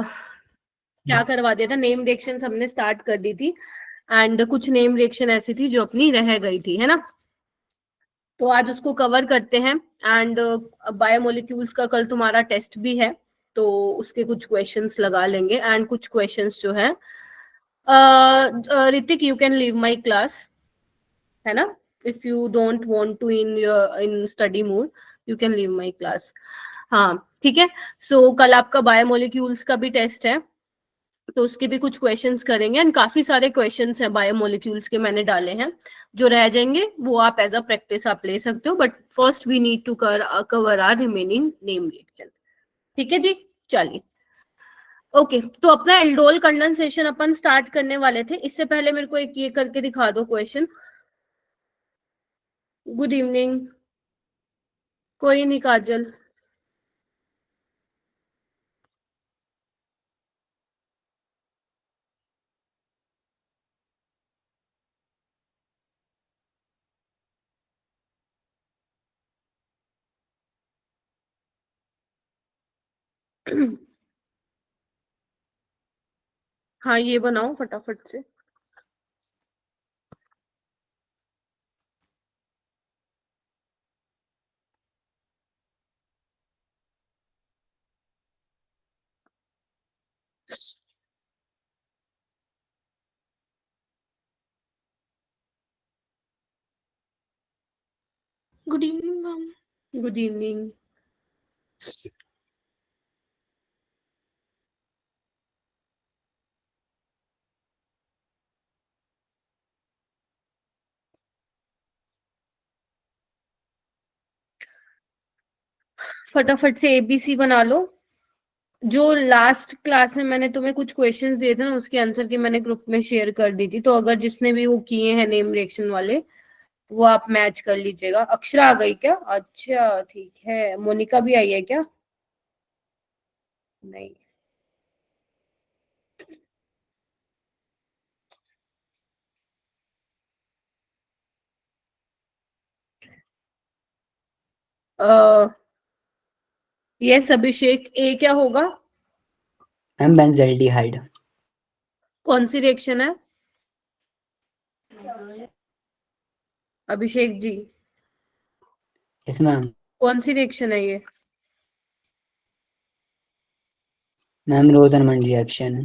क्या करवा दिया था, नेम रिएक्शन हमने स्टार्ट कर दी थी एंड कुछ नेम रिएक्शन ऐसी थी जो अपनी रह गई थी, है ना। तो आज उसको कवर करते हैं एंड बायोमोलिक्यूल्स का कल तुम्हारा टेस्ट भी है, तो उसके कुछ क्वेश्चंस लगा लेंगे एंड कुछ क्वेश्चंस जो है Hrithik you can leave my class, है ना, if you don't want to in study mode you can leave my class. हाँ ठीक है। सो कल आपका बायोमोलिक्यूल्स का भी टेस्ट है, तो उसके भी कुछ क्वेश्चंस करेंगे एंड काफी सारे क्वेश्चंस हैं बायोमोलिक्यूल्स के मैंने डाले हैं, जो रह जाएंगे वो आप एज अ प्रैक्टिस आप ले सकते हो, but first we need to cover our remaining name reaction. ठीक है जी, चलिए ओके। तो अपना एल्डोल कंडेंसेशन अपन स्टार्ट करने वाले थे, इससे पहले मेरे को एक ये करके दिखा दो क्वेश्चन। गुड इवनिंग, कोई नहीं काजल। हाँ ये बनाओ फटाफट से। Good evening ma'am. Good evening. फटाफट से एबीसी बना लो। जो लास्ट क्लास में मैंने तुम्हें कुछ क्वेश्चंस दिए थे ना, उसके आंसर की मैंने ग्रुप में शेयर कर दी थी, तो अगर जिसने भी वो किए हैं नेम रिएक्शन वाले वो आप मैच कर लीजिएगा। अक्षरा आ गई क्या? अच्छा ठीक है। मोनिका भी आई है क्या? नहीं। यस अभिषेक, ए क्या होगा? Ma'am benzaldehyde. कौन सी रिएक्शन है अभिषेक जी? Yes ma'am. कौन सी रिएक्शन है ये? Ma'am रोजनमंड reaction.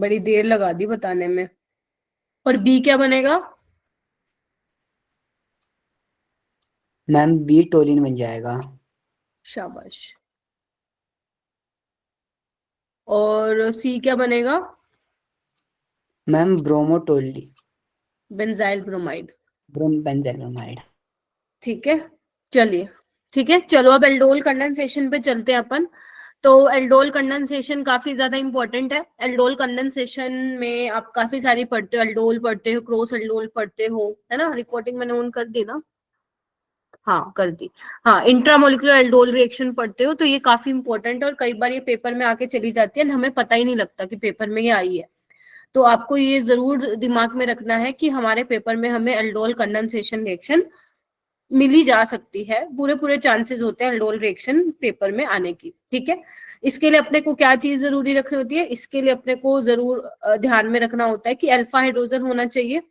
बड़ी देर लगा दी बताने में। और बी क्या बनेगा? मैम बी टोलिन बन जाएगा। शाबाश। और सी क्या बनेगा? Ma'am bromotoluene benzyl bromide. Benzyl bromide. ठीक है चलिए, ठीक है चलो अब एल्डोल कंडेंसेशन पे चलते हैं अपन। तो एल्डोल कंडेंसेशन काफी ज्यादा इंपॉर्टेंट है। एल्डोल कंडेंसेशन में आप काफी सारी पढ़ते हो, एल्डोल पढ़ते हो, क्रॉस एल्डोल पढ़ते हो, है ना। रिकॉर्डिंग मैंने ऑन कर दी ना? हाँ कर दी। हाँ इंट्रामोलिकुलर एल्डोल रिएक्शन पढ़ते हो, तो ये काफी इंपॉर्टेंट है और कई बार ये पेपर में आके चली जाती है और हमें पता ही नहीं लगता कि पेपर में ये आई है। तो आपको ये जरूर दिमाग में रखना है कि हमारे पेपर में हमें एल्डोल कंडेंसेशन रिएक्शन मिली जा सकती है, पूरे पूरे चांसेस होते हैं एल्डोल रिएक्शन पेपर में आने की। ठीक है, इसके लिए अपने को क्या चीज जरूरी रखनी होती है? इसके लिए अपने को जरूर ध्यान में रखना होता है कि अल्फा हाइड्रोजन होना चाहिए।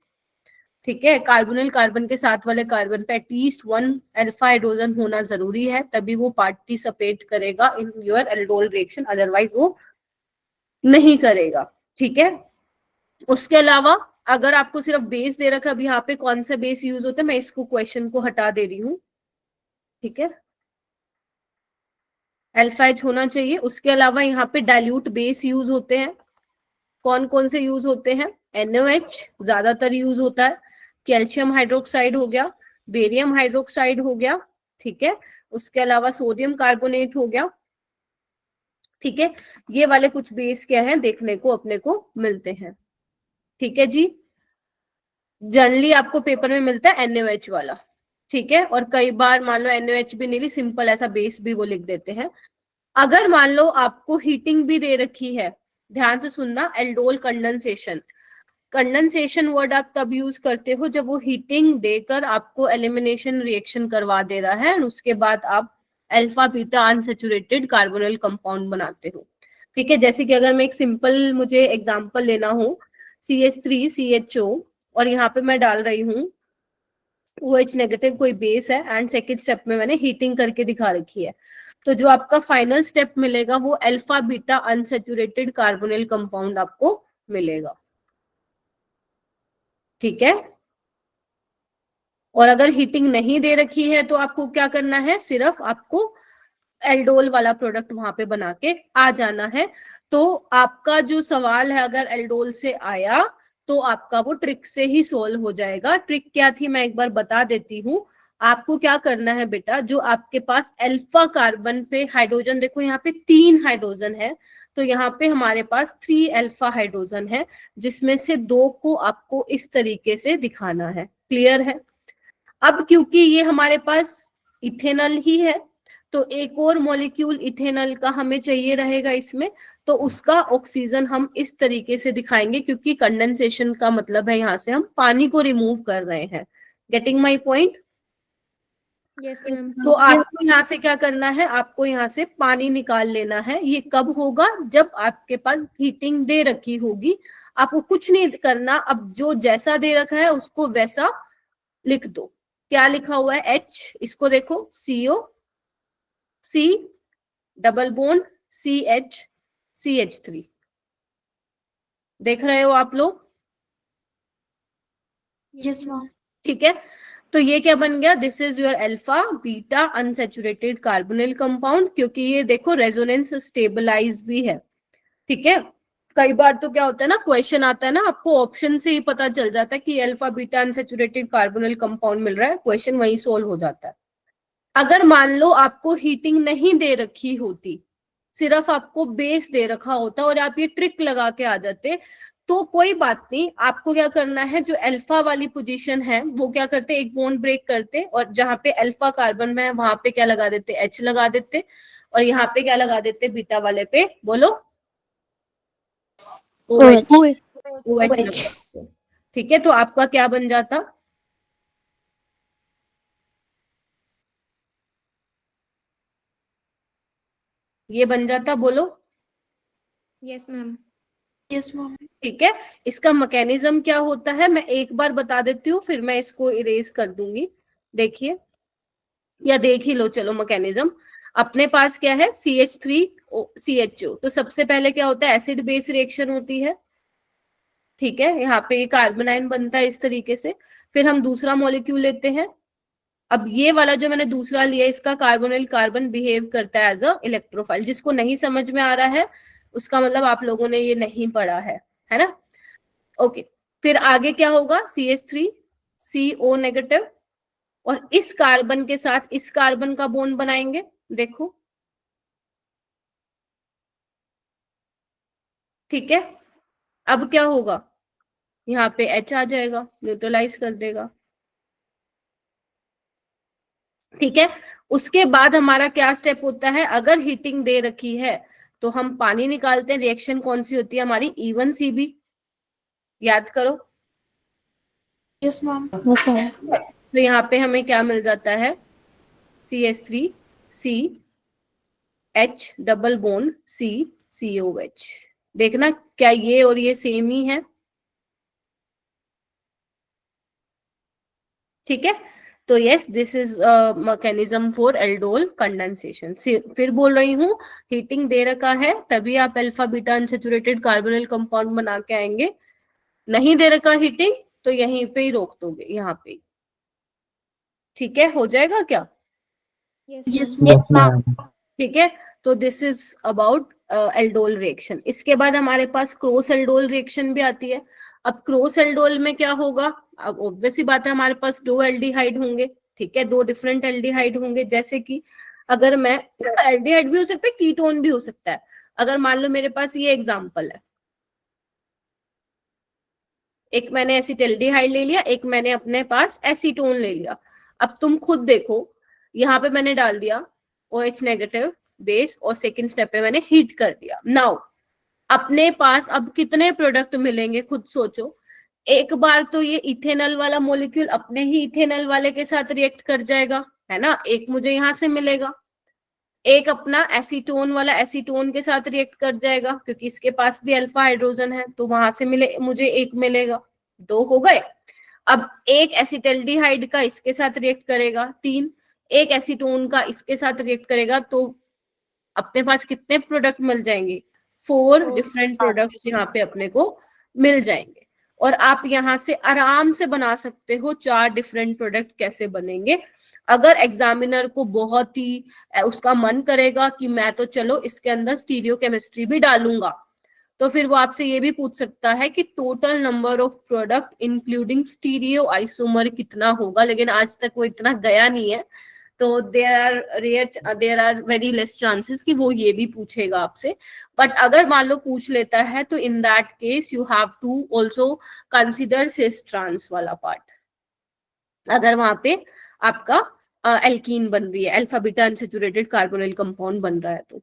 ठीक है, कार्बोनिल कार्बन के साथ वाले कार्बन पे एटलीस्ट 1 अल्फा हाइड्रोजन होना जरूरी है, तभी वो पार्टिसिपेट करेगा in your aldol reaction, otherwise वो नहीं करेगा। ठीक है, उसके अलावा अगर आपको सिर्फ बेस दे रखा है, अब यहाँ पे कौन सा बेस यूज होता है, मैं इसको क्वेश्चन को हटा दे रही हूँ। ठीक है, अल्फा एच होना चाहिए। उसके अलावा यहाँ पे डाइल्यूट बेस यूज होते हैं। कौन कौन से यूज होते हैं? NaOH ज्यादातर यूज होता है, कैल्शियम हाइड्रोक्साइड हो गया, बेरियम हाइड्रोक्साइड हो गया। ठीक है, उसके अलावा सोडियम कार्बोनेट हो गया। ठीक है, ये वाले कुछ बेस क्या है देखने को अपने को मिलते हैं। ठीक है जी, जनरली आपको पेपर में मिलता है NaOH वाला। ठीक है, और कई बार मान लो NaOH भी नहीं, सिंपल ऐसा बेस भी वो लिख देते हैं। अगर मान लो आपको हीटिंग भी दे रखी है, ध्यान से सुनना, एल्डोल कंडेंसेशन, कंडेंसेशन वर्ड आप तब यूज करते हो जब वो हीटिंग देकर आपको एलिमिनेशन रिएक्शन करवा दे रहा है और उसके बाद आप alpha beta unsaturated carbonyl compound बनाते हो। ठीक है, जैसे कि अगर मैं एक सिंपल मुझे एग्जांपल लेना हो, CH3CHO और यहाँ पे मैं डाल रही हूँ OH नेगेटिव कोई बेस है, एंड सेकेंड स्टेप में मैंने हीटिंग करके दिखा रखी है, तो जो आपका फाइनल स्टेप मिलेगा वो alpha beta unsaturated carbonyl compound आपको मिलेगा। ठीक है, और अगर हीटिंग नहीं दे रखी है तो आपको क्या करना है, सिर्फ आपको एल्डोल वाला प्रोडक्ट वहां पे बना के आ जाना है। तो आपका जो सवाल है अगर एल्डोल से आया तो आपका वो ट्रिक से ही सोल्व हो जाएगा। ट्रिक क्या थी मैं एक बार बता देती हूँ। आपको क्या करना है बेटा, जो आपके पास अल्फा कार्बन पे हाइड्रोजन, देखो यहाँ पे 3 हाइड्रोजन है, तो यहाँ पे हमारे पास 3 अल्फा हाइड्रोजन है, जिसमें से 2 को आपको इस तरीके से दिखाना है। क्लियर है? अब क्योंकि ये हमारे पास इथेनॉल ही है, तो एक और मॉलिक्यूल इथेनॉल का हमें चाहिए रहेगा इसमें, तो उसका ऑक्सीजन हम इस तरीके से दिखाएंगे, क्योंकि कंडेंसेशन का मतलब है यहाँ से हम पानी को रिमूव कर रहे हैं। Getting my point? Yes ma'am. तो आपको यहाँ से क्या करना है, आपको यहाँ से पानी निकाल लेना है। ये कब होगा, जब आपके पास हीटिंग दे रखी होगी। आपको कुछ नहीं करना, अब जो जैसा दे रखा है उसको वैसा लिख दो। क्या लिखा हुआ है, H, इसको देखो, CO, C double bond CH, CH3, देख रहे हो आप लोग? Yes ma'am. ठीक है, तो ये क्या बन गया, this is your alpha beta unsaturated carbonyl compound, क्योंकि ये देखो रेजोनेंस स्टेबलाइज भी है। ठीक है, कई बार तो क्या होता है ना, क्वेश्चन आता है ना, आपको ऑप्शन से ही पता चल जाता है कि alpha beta unsaturated carbonyl compound मिल रहा है, क्वेश्चन वही सोल्व हो जाता है। अगर मान लो आपको हीटिंग नहीं दे रखी होती, सिर्फ आपको बेस दे रखा होता और आप ये ट्रिक लगा के आ जाते, तो कोई बात नहीं। आपको क्या करना है, जो अल्फा वाली पोजीशन है वो क्या करते, एक बॉन्ड ब्रेक करते, और जहां पे अल्फा कार्बन में है वहां पे क्या लगा देते, H लगा देते, और यहाँ पे क्या लगा देते, बीटा वाले पे, बोलो, OH लगा देते। ठीक है, तो आपका क्या बन जाता, ये बन जाता, बोलो। Yes ma'am. Yes ma'am. ठीक है, इसका मैकेनिज्म क्या होता है मैं एक बार बता देती हूँ, फिर मैं इसको इरेज कर दूंगी। देखिए, या देख ही लो, चलो मैकेनिज्म। अपने पास क्या है, CH3CHO, तो सबसे पहले क्या होता है, एसिड बेस रिएक्शन होती है। ठीक है, यहाँ पे कार्बन आयन बनता है इस तरीके से। फिर हम दूसरा मॉलिक्यूल लेते हैं। अब ये वाला जो मैंने दूसरा लिया, इसका कार्बोनिल कार्बन बिहेव करता है एज अ इलेक्ट्रोफाइल। जिसको नहीं समझ में आ रहा है उसका मतलब आप लोगों ने ये नहीं पढ़ा है ना? ओके, फिर आगे क्या होगा, CH3CO नेगेटिव, और इस कार्बन के साथ इस कार्बन का बॉन्ड बनाएंगे। देखो, ठीक है, अब क्या होगा, यहाँ पे H आ जाएगा, न्यूट्रलाइज कर देगा। ठीक है, उसके बाद हमारा क्या स्टेप होता है, अगर हीटिंग दे रखी है तो हम पानी निकालते हैं। रिएक्शन कौन सी होती है हमारी, E1CB, याद करो। Yes ma'am. तो यहाँ पे हमें क्या मिल जाता है, CH3CH डबल बॉन्ड COH। देखना क्या ये और ये सेम ही है? ठीक है, तो yes, this is mechanism for aldol condensation. फिर बोल रही हूँ, हीटिंग दे रखा है तभी आप alpha beta unsaturated carbonyl compound बना के आएंगे। नहीं दे रखा हीटिंग तो यहीं पे ही रोक दोगे, यहाँ पे। ठीक है, हो जाएगा क्या? Yes ma'am. ठीक है, तो this is about aldol reaction. इसके बाद हमारे पास क्रॉस एल्डोल रिएक्शन भी आती है। अब क्रॉस एल्डोल में क्या होगा, अब ऑब्वियसली बात है, हमारे पास 2 एल्डिहाइड होंगे। ठीक है, 2 डिफरेंट एल्डिहाइड होंगे। जैसे कि अगर मैं, एल्डिहाइड भी हो सकता है, कीटोन भी हो सकता है। अगर मान लो मेरे पास ये एग्जांपल है, एक मैंने एसिटल्डिहाइड ले लिया, एक मैंने अपने पास एसीटोन ले लिया। अब तुम खुद देखो, यहाँ पे मैंने डाल दिया OH नेगेटिव बेस, और सेकंड स्टेप पे मैंने हीट कर दिया। नाउ अपने पास अब कितने प्रोडक्ट मिलेंगे, खुद सोचो। एक बार तो ये इथेनॉल वाला मॉलिक्यूल अपने ही इथेनॉल वाले के साथ रिएक्ट कर जाएगा, है ना, एक मुझे यहां से मिलेगा। एक अपना एसीटोन वाला एसीटोन के साथ रिएक्ट कर जाएगा, क्योंकि इसके पास भी अल्फा हाइड्रोजन है, तो वहां से मिले मुझे एक मिलेगा, 2 हो गए। अब एक एसिटल्डिहाइड का इसके साथ रिएक्ट करेगा, 3, एक एसीटोन का इसके साथ रिएक्ट करेगा, तो अपने पास कितने प्रोडक्ट मिल जाएंगे? 4 डिफरेंट प्रोडक्ट्स यहाँ पे अपने को मिल जाएंगे। और आप यहाँ से आराम से बना सकते हो 4 डिफरेंट प्रोडक्ट कैसे बनेंगे। अगर एग्जामिनर को बहुत ही उसका मन करेगा कि मैं तो चलो इसके अंदर स्टीरियो केमिस्ट्री भी डालूंगा, तो फिर वो आपसे ये भी पूछ सकता है कि total number of product including stereo isomer कितना होगा, लेकिन आज तक वो इतना गया नहीं है, तो there are very less chances कि वो ये भी पूछेगा आपसे। बट अगर मान लो पूछ लेता है, तो in that case you have to also consider cis trans वाला पार्ट, अगर वहां पे आपका एल्कीन बन रही है, alpha beta unsaturated carbonyl compound बन रहा है, तो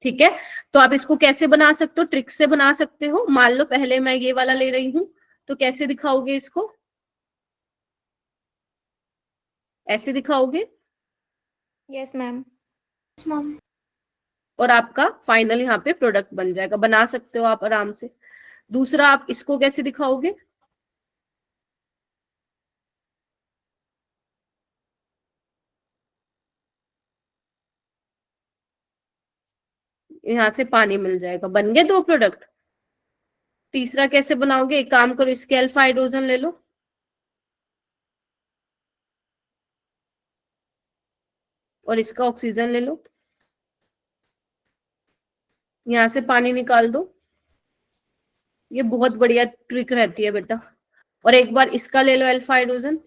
ठीक है। तो आप इसको कैसे बना सकते हो? ट्रिक से बना सकते हो। मान लो पहले मैं ये वाला ले रही हूं, तो कैसे दिखाओगे इसको? ऐसे दिखाओगे, Yes, ma'am. Yes, ma'am. और आपका फाइनल यहाँ पे प्रोडक्ट बन जाएगा। बना सकते हो आप आराम से। दूसरा, आप इसको कैसे दिखाओगे? यहाँ से पानी मिल जाएगा, बन गए 2 प्रोडक्ट। तीसरा कैसे बनाओगे? एक काम करो, इसके अल्फा हाइड्रोजन ले लो और इसका ऑक्सीजन ले लो, यहाँ से पानी निकाल दो। ये बहुत बढ़िया ट्रिक रहती है बेटा। और एक बार इसका ले लो अल्फा हाइड्रोजन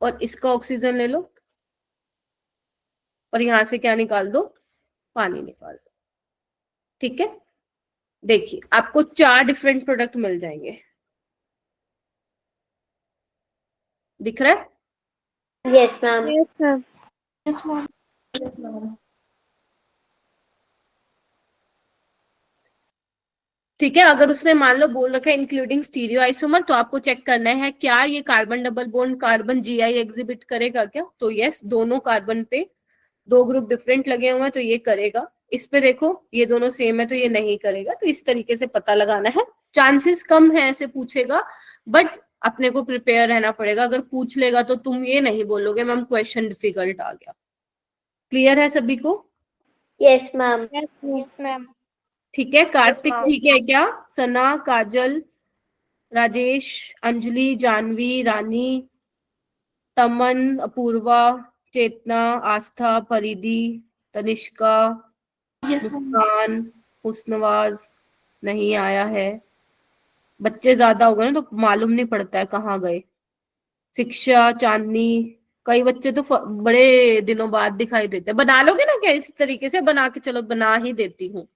और इसका ऑक्सीजन ले लो और यहाँ से क्या निकाल दो? पानी निकाल दो। ठीक है, देखिए आपको 4 डिफरेंट प्रोडक्ट मिल जाएंगे। दिख रहा है? Yes, ma'am. Yes, ma'am. Yes, ma'am. ठीक है, अगर उसने मान लो बोल रखा है इंक्लूडिंग स्टीरियो आइसोमर, तो आपको चेक करना है क्या ये carbon double bond carbon GI exhibit करेगा क्या? तो यस, दोनों कार्बन पे 2 ग्रुप डिफरेंट लगे हुए हैं, तो ये करेगा। इस पे देखो ये दोनों सेम है, तो ये नहीं करेगा। तो इस तरीके से पता लगाना है। चांसेस कम है ऐसे पूछेगा, बट अपने को प्रिपेयर रहना पड़ेगा। अगर पूछ लेगा तो तुम ये नहीं बोलोगे मैम क्वेश्चन डिफिकल्ट आ गया। क्लियर है सभी को? Yes, ma'am. Yes, ma'am. ठीक है, कार्तिक ma'am. ठीक है क्या? सना, काजल, राजेश, अंजलि, जानवी, रानी, तमन, अपूर्वा, चेतना, आस्था, परिधि, तनिष्का, Yes, ma'am. मुस्कान, हुस्नवाज नहीं आया है। बच्चे ज्यादा हो गए ना, तो मालूम नहीं पड़ता है कहाँ गए। शिक्षा, चांदनी, कई बच्चे तो बड़े दिनों बाद दिखाई देते हैं। बना लोगे ना क्या इस तरीके से? बना के चलो, बना ही देती हूँ,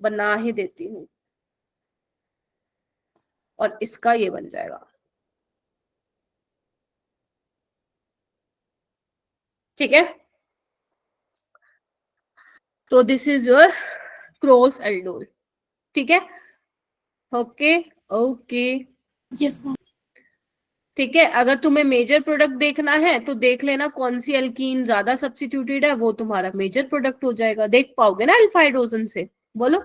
बना ही देती हूँ। और इसका ये बन जाएगा। ठीक है, तो this is your cross aldol. ठीक है, ओके ओके। Yes, ma'am. ठीक है, अगर तुम्हें मेजर प्रोडक्ट देखना है तो देख लेना कौन सी एल्कीन ज्यादा सब्स्टिट्यूटेड है, वो तुम्हारा मेजर प्रोडक्ट हो जाएगा। देख पाओगे ना अल्फा हाइड्रोजन से? बोलो।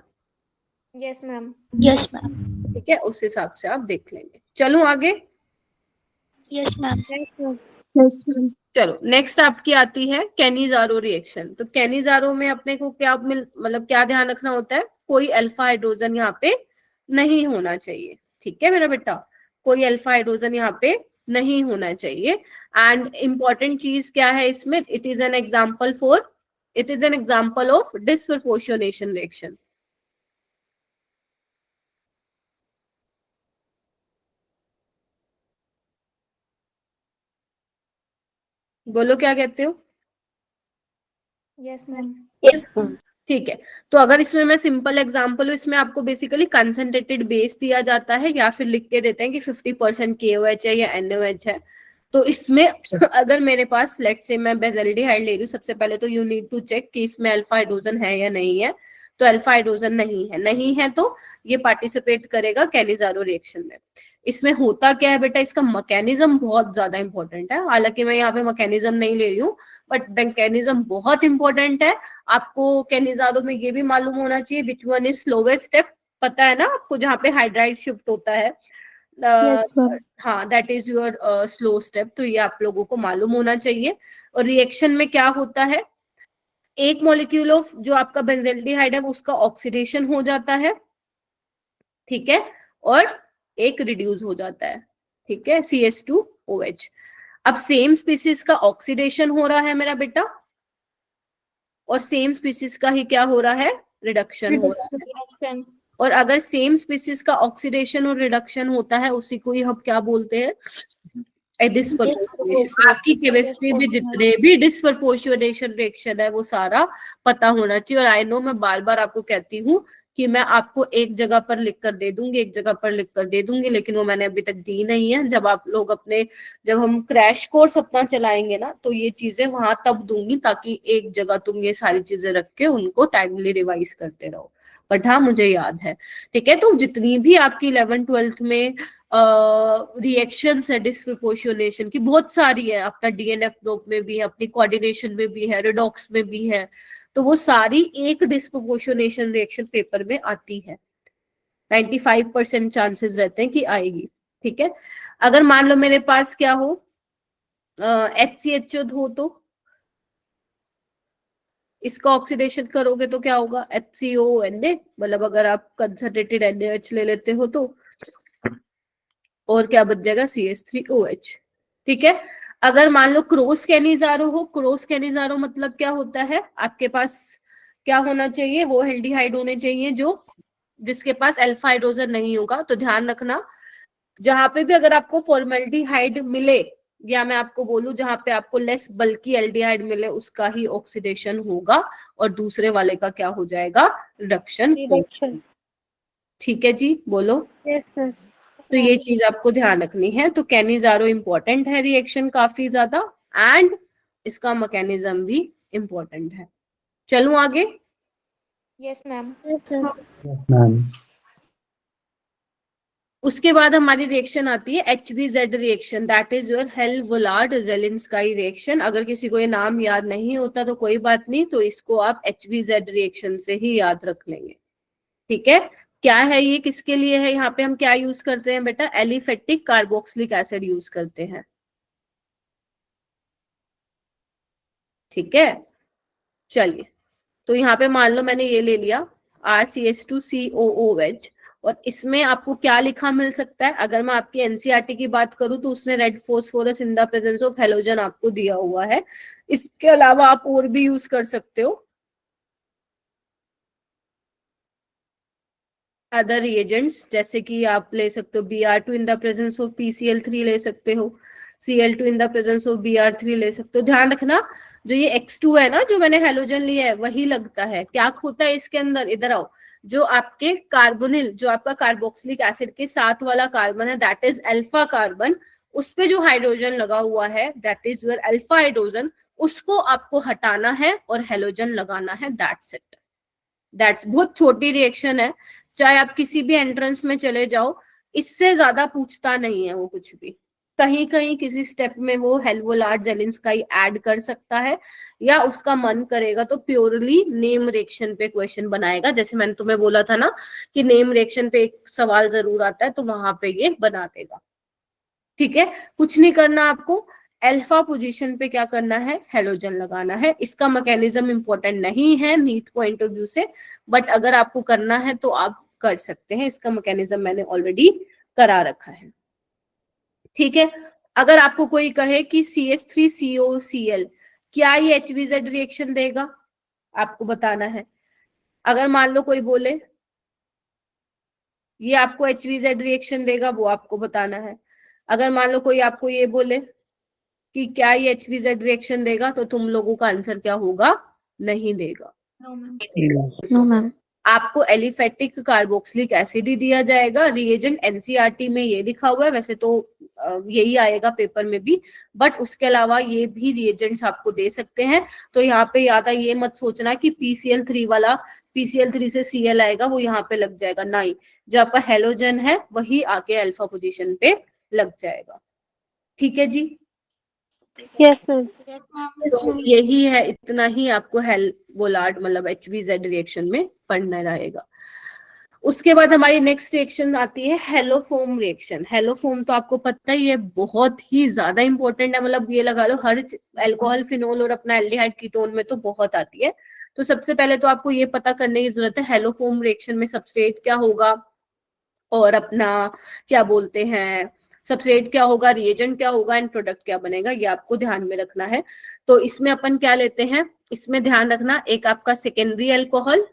Yes, ma'am. Yes, ma'am. ठीक है, उस हिसाब से आप देख लेंगे। चलो आगे। Yes, ma'am. Yes, ma'am. Yes, ma'am. चलो नेक्स्ट आपकी आती है कैनिजारो रिएक्शन। तो कैनिजारो में अपने को क्या मतलब क्या ध्यान रखना होता है? कोई अल्फा हाइड्रोजन यहाँ पे नहीं होना चाहिए। ठीक है मेरा बेटा, कोई अल्फा हाइड्रोजन यहाँ पे नहीं होना चाहिए। एंड इंपॉर्टेंट चीज क्या है इसमें? It is an example of disproportionation reaction. बोलो क्या कहते हो? Yes, ma'am. Yes, ma'am. ठीक है, तो अगर इसमें मैं सिंपल एग्जांपल हूँ, इसमें आपको बेसिकली कंसंट्रेटेड बेस दिया जाता है या फिर लिख के देते हैं कि 50% KOH है या NOH है। तो इसमें अगर मेरे पास लेट से मैं बेंजल्डिहाइड ले रही हूँ, सबसे पहले तो यू नीड टू चेक कि इसमें अल्फा हाइड्रोजन है या नहीं है। तो अल्फा हाइड्रोजन नहीं है, तो ये पार्टिसिपेट करेगा कैनिजारो रिएक्शन में। इसमें होता क्या है बेटा, इसका मैकेनिज्म बहुत ज्यादा इंपॉर्टेंट है। हालांकि मैं यहाँ पे मैकेनिज्म नहीं ले रही हूँ, बट मैकेनिज्म बहुत इंपॉर्टेंट है। आपको कैनिजारो में ये भी मालूम होना चाहिए which one is slowest step, पता है ना आपको, जहाँ पे हाइड्राइड शिफ्ट होता है, Yes, ma'am. हाँ, that is your slow step. तो ये आप लोगों को मालूम होना चाहिए। और रिएक्शन में क्या होता है, एक मॉलिक्यूल ऑफ जो आपका बेंजल्डिहाइड है उसका ऑक्सीडेशन हो जाता है, ठीक है, और एक रिड्यूस हो जाता है, ठीक है, CH2OH। अब सेम स्पीसीज का ऑक्सीडेशन हो रहा है मेरा बेटा, और सेम स्पीसीज का ही क्या हो रहा है, रिडक्शन हो रहा है। Reduction. और अगर सेम स्पीसीज का ऑक्सीडेशन और रिडक्शन होता है, उसी को ही हम क्या बोलते हैं, डिस्प्रपोर्शनेशन। आपकी केमिस्ट्री में जितने भी डिस्प्रपोर्शनेशन रिएक्शन है वो सारा पता होना चाहिए। और आई नो मैं बार बार आपको कहती हूँ कि मैं आपको एक जगह पर लिख कर दे दूंगी, एक जगह पर लिख कर दे दूंगी, लेकिन वो मैंने अभी तक दी नहीं है। जब हम क्रैश कोर्स अपना चलाएंगे ना, तो ये चीजें वहां तब दूंगी, ताकि एक जगह तुम ये सारी चीजें रख के उनको टाइमली रिवाइज करते रहो। बट हाँ, मुझे याद है, ठीक है। तो जितनी भी आपकी 11th-12th में रिएक्शंस है डिस्प्रपोर्शनेशन की, बहुत सारी है, अपना DNF ग्रुप में भी है, अपनी कोऑर्डिनेशन में भी है, रिडॉक्स में भी है, तो वो सारी एक डिस्प्रपोर्शनेशन रिएक्शन पेपर में आती है। 95% चांसेस रहते हैं कि आएगी, ठीक है। अगर मान लो मेरे पास क्या हो, HCHO हो, तो इसका ऑक्सीडेशन करोगे तो क्या होगा, HCONA, मतलब अगर आप कंसंट्रेटेड NaH ले लेते हो तो, और क्या बच जाएगा, CH3OH, ठीक है। अगर मान लो क्रॉस कैनिजारो हो, क्रॉस कैनिजारो मतलब क्या होता है, आपके पास क्या होना चाहिए, वो एल्डिहाइड होने चाहिए जो जिसके पास अल्फा हाइड्रोजन नहीं होगा। तो ध्यान रखना, जहां पे भी अगर आपको फॉर्मेल्डिहाइड मिले, या मैं आपको बोलूं जहां पे आपको लेस बल्कि एल्डिहाइड मिले, उसका ही ऑक्सीडेशन होगा और दूसरे वाले का क्या हो जाएगा, रिडक्शन। ठीक है जी, बोलो। Yes, sir. तो ये चीज आपको ध्यान रखनी है। तो कैनिजारो इंपॉर्टेंट है रिएक्शन काफी ज्यादा, एंड इसका मैकेनिज्म भी इंपॉर्टेंट है। चलूं आगे। Yes, ma'am. Yes, sir. Ma'am. उसके बाद हमारी रिएक्शन आती है HVZ reaction, that is your Hell Volhard Zelinsky reaction. अगर किसी को ये नाम याद नहीं होता तो कोई बात नहीं, तो इसको आप HVZ रिएक्शन से ही याद रख लेंगे, ठीक है। क्या है ये, किसके लिए है, यहाँ पे हम क्या यूज करते हैं बेटा, एलिफेटिक कार्बोक्सिलिक एसिड यूज करते हैं, ठीक है। चलिए, तो यहाँ पे मान लो मैंने ये ले लिया RCH2COOH, और इसमें आपको क्या लिखा मिल सकता है। अगर मैं आपकी NCERT की बात करूं तो उसने red phosphorus in the presence of halogen आपको दिया हुआ है। इसके अलावा आप और भी यूज कर सकते हो अदर रिएजेंट्स, जैसे कि आप ले सकते हो Br2 in the presence of PCl3 ले सकते हो, Cl2 in the presence of Br3 ले सकते हो। ध्यान रखना, जो ये X2 है ना, जो मैंने हेलोजन लिया है, वही लगता है। क्या होता है इसके अंदर, इधर आओ, जो आपके कार्बोनिल, जो आपका कार्बोक्सिलिक एसिड के साथ वाला कार्बन है, दैट इज अल्फा कार्बन, उस पे जो हाइड्रोजन लगा हुआ है, that is your alpha hydrogen, उसको आपको हटाना है और हेलोजन लगाना है, दैट्स इट। दैट्स बहुत छोटी रिएक्शन है, चाहे आप किसी भी एंट्रेंस में चले जाओ, इससे ज्यादा पूछता नहीं है वो कुछ भी। कहीं कहीं किसी स्टेप में वो हेल-वोलार्ड जेलिंस्काई ऐड कर सकता है, या उसका मन करेगा तो प्योरली नेम रिएक्शन पे क्वेश्चन बनाएगा। जैसे मैंने तुम्हें बोला था ना कि नेम रिएक्शन पे एक सवाल जरूर आता है, तो वहां पे ये बना देगा, ठीक है। कुछ नहीं करना आपको, अल्फा पोजीशन पे क्या करना है, हेलोजन लगाना है। इसका मैकेनिज्म इंपॉर्टेंट नहीं है नीट पॉइंट ऑफ व्यू से, बट अगर आपको करना है तो आप कर सकते हैं। इसका मैकेनिज्म मैंने ऑलरेडी करा रखा है, ठीक है। अगर आपको कोई कहे कि CH3COCl, क्या ये HVZ रिएक्शन देगा, आपको बताना है। अगर मान लो कोई बोले ये आपको HVZ रिएक्शन देगा, वो आपको बताना है। अगर मान लो कोई आपको ये बोले कि क्या ये HVZ रिएक्शन देगा, तो तुम लोगों का आंसर क्या होगा, नहीं देगा। No, ma'am. No, ma'am. आपको एलिफेटिक कार्बोक्सिलिक एसिड ही दिया जाएगा। रिएजेंट NCERT में ये लिखा हुआ है, वैसे तो यही आएगा पेपर में भी, बट उसके अलावा ये भी रिएजेंट्स आपको दे सकते हैं। तो यहाँ पे याद ये मत सोचना कि PCl3 वाला PCl3 से Cl आएगा वो यहाँ पे लग जाएगा, नहीं, जो आपका हेलोजन है वही आके अल्फा पोजीशन पे लग जाएगा। ठीक है जी, Yes, ma'am. Yes, ma'am. तो यही है, इतना ही आपको बोलार्ड मतलब HVZ रिएक्शन में पढ़ना रहेगा। उसके बाद हमारी नेक्स्ट रिएक्शन आती है हेलोफोम रिएक्शन। हेलोफोम तो आपको पता ही है बहुत ही ज्यादा इंपॉर्टेंट है, मतलब ये लगा लो हर अल्कोहल, फिनोल और अपना एल्डिहाइड कीटोन में तो बहुत आती है। तो सबसे पहले तो आपको ये पता करने की जरूरत है हेलोफोम रिएक्शन में सबस्ट्रेट क्या होगा और अपना क्या बोलते हैं, सबस्ट्रेट क्या होगा, रिएजेंट क्या होगा एंड प्रोडक्ट क्या बनेगा, ये आपको ध्यान में रखना है। तो इसमें अपन क्या लेते हैं, इसमें ध्यान रखना एक आपका सेकेंडरी अल्कोहल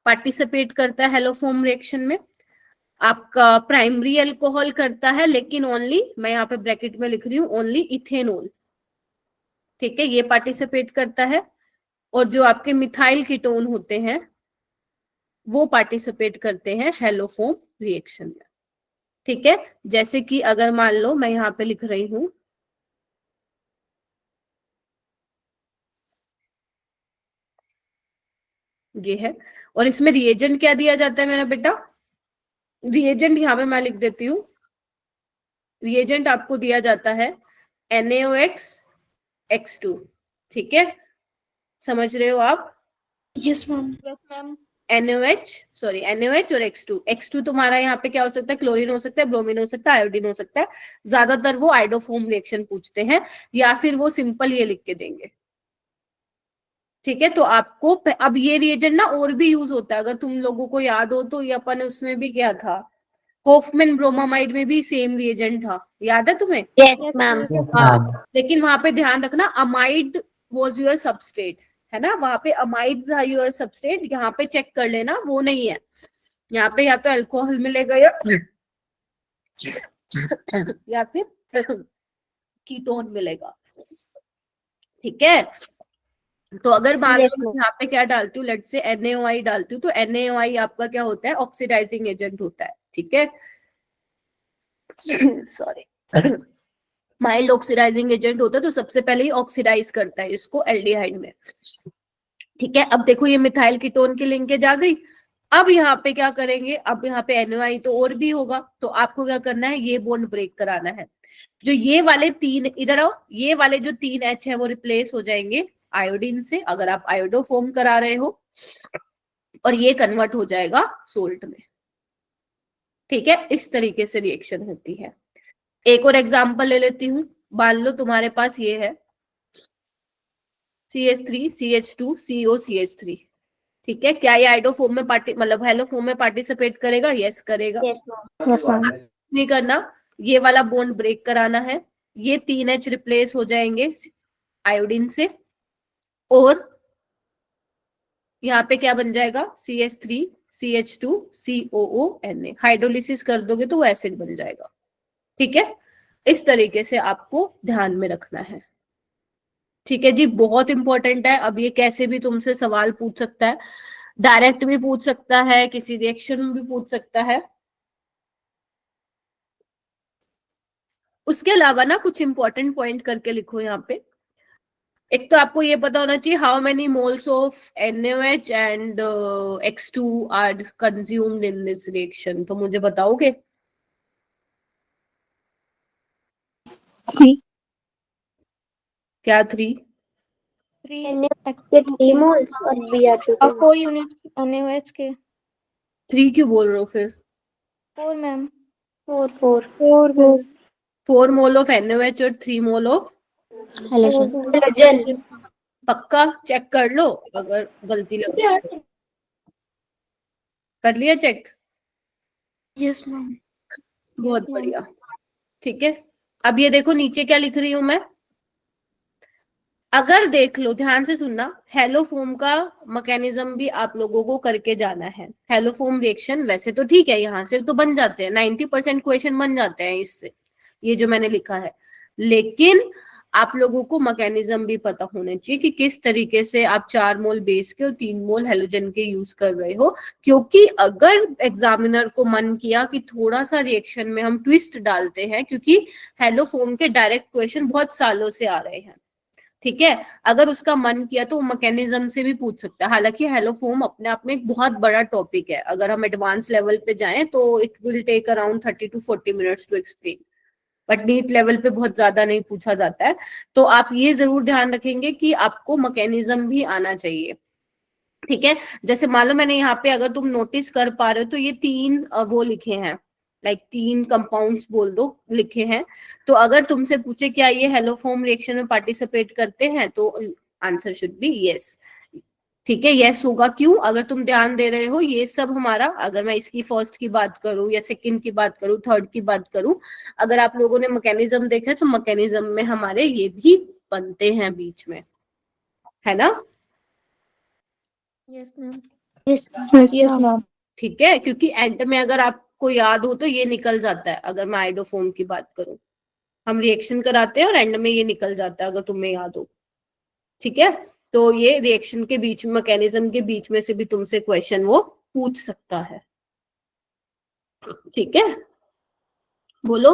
पार्टिसिपेट करता है हेलोफोम रिएक्शन में, आपका प्राइमरी अल्कोहल करता है लेकिन ओनली, मैं यहाँ पे ब्रैकेट में लिख रही हूँ, ओनली इथेनॉल, ठीक है, ये पार्टिसिपेट करता है। और जो आपके मिथाइल कीटोन होते हैं वो पार्टिसिपेट करते हैं हेलोफोम रिएक्शन में, ठीक है। जैसे कि अगर मान लो मैं यहाँ पे लिख रही हूं ये है, और इसमें रिएजेंट क्या दिया जाता है मेरा बेटा, रिएजेंट यहाँ पे मैं लिख देती हूँ, रिएजेंट आपको दिया जाता है NaOH X2, ठीक है, समझ रहे हो आप? Yes, ma'am. Yes, ma'am. NaOH और X2 तुम्हारा यहाँ पे क्या हो सकता है, क्लोरीन हो सकता है, ब्रोमीन हो सकता है, आयोडीन हो सकता है। ज्यादातर वो आइडोफोम रिएक्शन पूछते हैं या फिर वो सिंपल ये लिख के देंगे, ठीक है। तो आपको अब ये रिएजेंट ना और भी यूज होता है, अगर तुम लोगों को याद हो तो ये अपन उसमें भी क्या था, होफमैन ब्रोमामाइड में भी सेम रिएजेंट था, याद है तुम्हें? Yes, ma'am. हाँ, लेकिन वहां पे ध्यान रखना अमाइड वॉज योर सबस्ट्रेट, है ना, वहां पे अमाइड था योर सबस्ट्रेट, यहाँ पे चेक कर लेना वो नहीं है, यहाँ पे या तो अल्कोहल मिलेगा या फिर कीटोन मिलेगा, ठीक है। तो अगर मान लो मैं यहाँ पे क्या डालती हूँ, लेट से NaOI डालती हूँ, तो NaOI आपका क्या होता है, ऑक्सीडाइजिंग एजेंट होता है, ठीक है, सॉरी, माइल्ड ऑक्सीडाइजिंग एजेंट होता है, तो सबसे पहले ही ऑक्सीडाइज करता है इसको एल्डिहाइड में, ठीक है। अब देखो ये मिथाइल कीटोन की लिंकेज आ गई, अब यहाँ पे क्या करेंगे, अब यहाँ पे NaOI तो और भी होगा, तो आपको क्या करना है, ये बॉन्ड ब्रेक कराना है, जो ये वाले तीन, इधर आओ, ये वाले जो 3 H है वो रिप्लेस हो जाएंगे आयोडीन से, अगर आप आयोडो फॉर्म करा रहे हो, और ये कन्वर्ट हो जाएगा सोल्ट में, ठीक है। इस तरीके से रिएक्शन होती है। एक और एग्जांपल ले लेती हूँ, मान लो तुम्हारे पास ये है CH3 CH2 CO CH3, ठीक है, क्या ये आइडोफॉर्म में मतलब हेलोफॉर्म में पार्टिसिपेट करेगा? यस करेगा। Yes, ma'am. Yes, ma'am. नहीं करना, ये वाला बॉन्ड ब्रेक कराना है, ये 3 H रिप्लेस हो जाएंगे आयोडीन से, और यहाँ पे क्या बन जाएगा, CH3 CH2 COONA, हाइड्रोलिसिस कर दोगे तो वो एसिड बन जाएगा, ठीक है। इस तरीके से आपको ध्यान में रखना है, ठीक है जी, बहुत इंपॉर्टेंट है। अब ये कैसे भी तुमसे सवाल पूछ सकता है, डायरेक्ट भी पूछ सकता है, किसी रिएक्शन में भी पूछ सकता है। उसके अलावा ना कुछ इंपॉर्टेंट पॉइंट करके लिखो यहाँ पे। एक तो आपको ये पता होना चाहिए how many moles of NaOH and X2 are consumed in this reaction, तो मुझे बताओगे? 3. क्या 3? 3 moles और Br2 4 units NaOH के 3 क्यों बोल रहे हो फिर? 4 मैम 4 4 मोल ऑफ NaOH और 3 मोल ऑफ, Halogen. पक्का चेक कर लो, अगर गलती लगे कर लिया चेक, Yes, ma'am. बहुत बढ़िया, ठीक है। अब ये देखो नीचे क्या लिख रही हूं मैं, अगर देख लो ध्यान से सुनना, हेलोफोम का मैकेनिज्म भी आप लोगों को करके जाना है। हेलोफोम रिएक्शन वैसे तो ठीक है, यहाँ से तो बन जाते हैं 90% क्वेश्चन बन जाते हैं इससे, ये जो मैंने लिखा है, लेकिन आप लोगों को मैकेनिज्म भी पता होना चाहिए कि किस तरीके से आप 4 मोल बेस के और 3 मोल हेलोजन के यूज कर रहे हो, क्योंकि अगर एग्जामिनर को मन किया कि थोड़ा सा रिएक्शन में हम ट्विस्ट डालते हैं, क्योंकि हेलोफोम के डायरेक्ट क्वेश्चन बहुत सालों से आ रहे हैं, ठीक है, अगर उसका मन किया तो वो मैकेनिज्म से भी पूछ सकता है। हालांकि हेलोफोम अपने आप में एक बहुत बड़ा टॉपिक है, अगर हम एडवांस लेवल पे जाएं तो it will take around 30 to 40 minutes to explain, but NEET level पे बहुत ज्यादा नहीं पूछा जाता है। तो आप ये जरूर ध्यान रखेंगे कि आपको मैकेनिज्म भी आना चाहिए, ठीक है। जैसे मान लो मैंने यहाँ पे, अगर तुम नोटिस कर पा रहे हो तो ये 3 वो लिखे हैं, लाइक 3 कंपाउंड्स बोल दो लिखे हैं। तो अगर तुमसे पूछे क्या ये हेलोफोम रिएक्शन में पार्टिसिपेट करते हैं, तो आंसर शुड बी यस, ठीक है, यस होगा। क्यों? अगर तुम ध्यान दे रहे हो, ये सब हमारा, अगर मैं इसकी फर्स्ट की बात करूं या सेकंड की बात करूं, थर्ड की बात करूं, अगर आप लोगों ने मैकेनिज्म देखा है तो मैकेनिज्म में हमारे ये भी बनते हैं बीच में, है ना? Yes ma'am. Yes, ma'am. ठीक है, क्योंकि एंड में अगर आपको याद हो तो ये निकल जाता है। अगर मैं आइडोफोम की बात करूं, हम रिएक्शन कराते हैं और एंड में ये निकल जाता है, अगर तुम्हें याद हो, ठीक है। तो ये रिएक्शन के बीच में, मैकेनिज्म के बीच में से भी तुमसे क्वेश्चन वो पूछ सकता है, ठीक है। बोलो,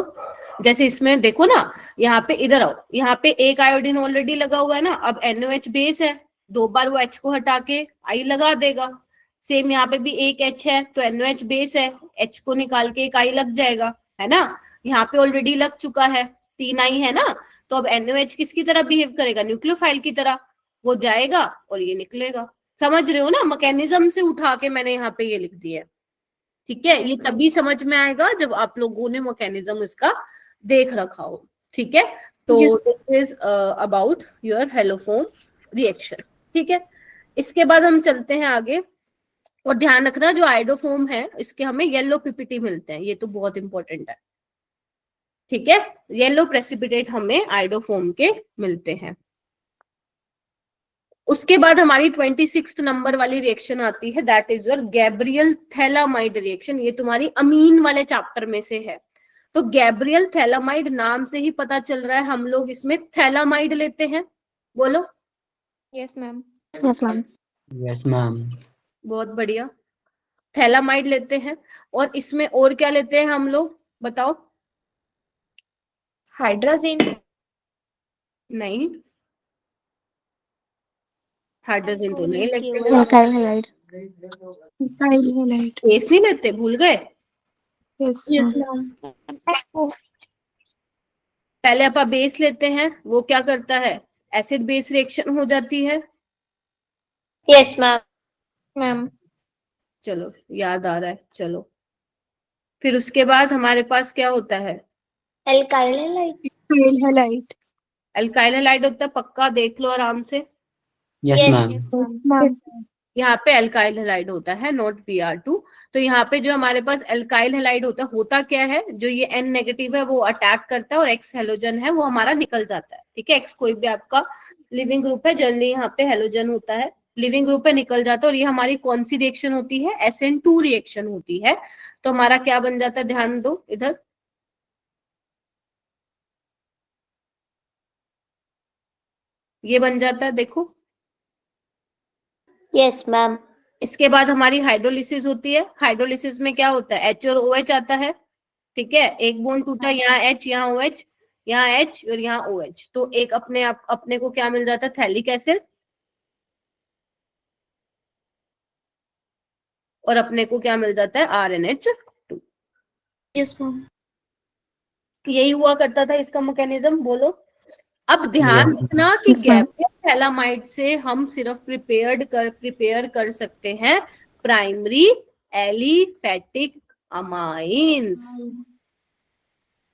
जैसे इसमें देखो ना, यहाँ पे इधर आओ, यहाँ पे एक आयोडीन ऑलरेडी लगा हुआ है ना, अब NaOH बेस है, 2 बार वो H को हटा के I लगा देगा। सेम यहाँ पे भी एक H है तो NaOH बेस है, H को निकाल के एक I लग जाएगा, है ना। यहाँ पे ऑलरेडी लग चुका है, 3 I है ना, तो अब NaOH किसकी तरह बिहेव करेगा? न्यूक्लियोफाइल की तरह, वो जाएगा और ये निकलेगा। समझ रहे हो ना? मैकेनिज्म से उठा के मैंने यहाँ पे ये लिख दिया है, ठीक है। ये तभी समझ में आएगा जब आप लोगों ने मैकेनिज्म इसका देख रखा हो, ठीक है। तो this is about your haloform reaction, ठीक है। इसके बाद हम चलते हैं आगे, और ध्यान रखना जो आइडोफोम है इसके हमें येलो पीपीटी मिलते हैं, ये तो बहुत इंपॉर्टेंट है, ठीक है। येलो प्रेसिपिटेट हमें आइडोफोम के मिलते हैं। उसके बाद हमारी 26 नंबर वाली रिएक्शन आती है, that is your Gabriel phthalimide reaction. ये तुम्हारी अमीन वाले चैप्टर में से है। तो गैब्रियल थैलामाइड नाम से ही पता चल रहा है हम लोग इसमें थैलामाइड लेते हैं। बोलो। Yes ma'am. Yes, ma'am. Yes ma'am. बहुत बढ़िया, थैलामाइड लेते हैं। और इसमें और क्या लेते हैं हम लोग, बताओ? हाइड्रोजन। नहीं, हाइड्रोजन तो नहीं लेते हैं। Alkyl halide. Alkyl halide. Base नहीं लेते, भूल गए? Yes, yes ma'am. मैम। पहले अपन बेस लेते हैं, वो क्या करता है? एसिड बेस रिएक्शन हो जाती है। Yes ma'am. मैम। चलो, याद आ रहा है, चलो। फिर उसके बाद हमारे पास क्या होता है? Alkyl halide. Alkyl halide. Alkyl halide होता है, पक्का देख लो आराम से। Yes yes ma'am. Yes, ma'am. यहाँ पे अल्काइल हैलाइड होता है, नॉट Br2। तो यहाँ पे जो हमारे पास अल्काइल हैलाइड होता क्या है, जो ये N नेगेटिव है वो अटैक करता है और X हेलोजन है वो हमारा निकल जाता है, ठीक है। X कोई भी आपका लिविंग ग्रुप है, जनरली यहाँ पे हेलोजन होता है, लिविंग ग्रुप पे निकल जाता है। और ये हमारी कौन सी रिएक्शन होती है? SN2 रिएक्शन होती है। तो हमारा क्या बन जाता है, ध्यान दो इधर, ये बन जाता है, देखो। Yes ma'am. इसके बाद हमारी हाइड्रोलिसिस होती है। हाइड्रोलिसिस में क्या होता है? H और OH आता है, ठीक है। एक बॉन्ड टूटा, यहाँ H, यहाँ OH, यहाँ H और यहाँ OH, तो एक अपने को क्या मिल जाता है? Phthalic acid. और अपने को क्या मिल जाता है? RNH2। Yes, ma'am. यही हुआ करता था इसका मैकेनिज्म। बोलो। अब ध्यान Yes. रखना कि Yes, ma'am. गैब्रियल थैलामाइड से हम सिर्फ प्रिपेयर कर सकते हैं प्राइमरी एलिफेटिक अमाइंस।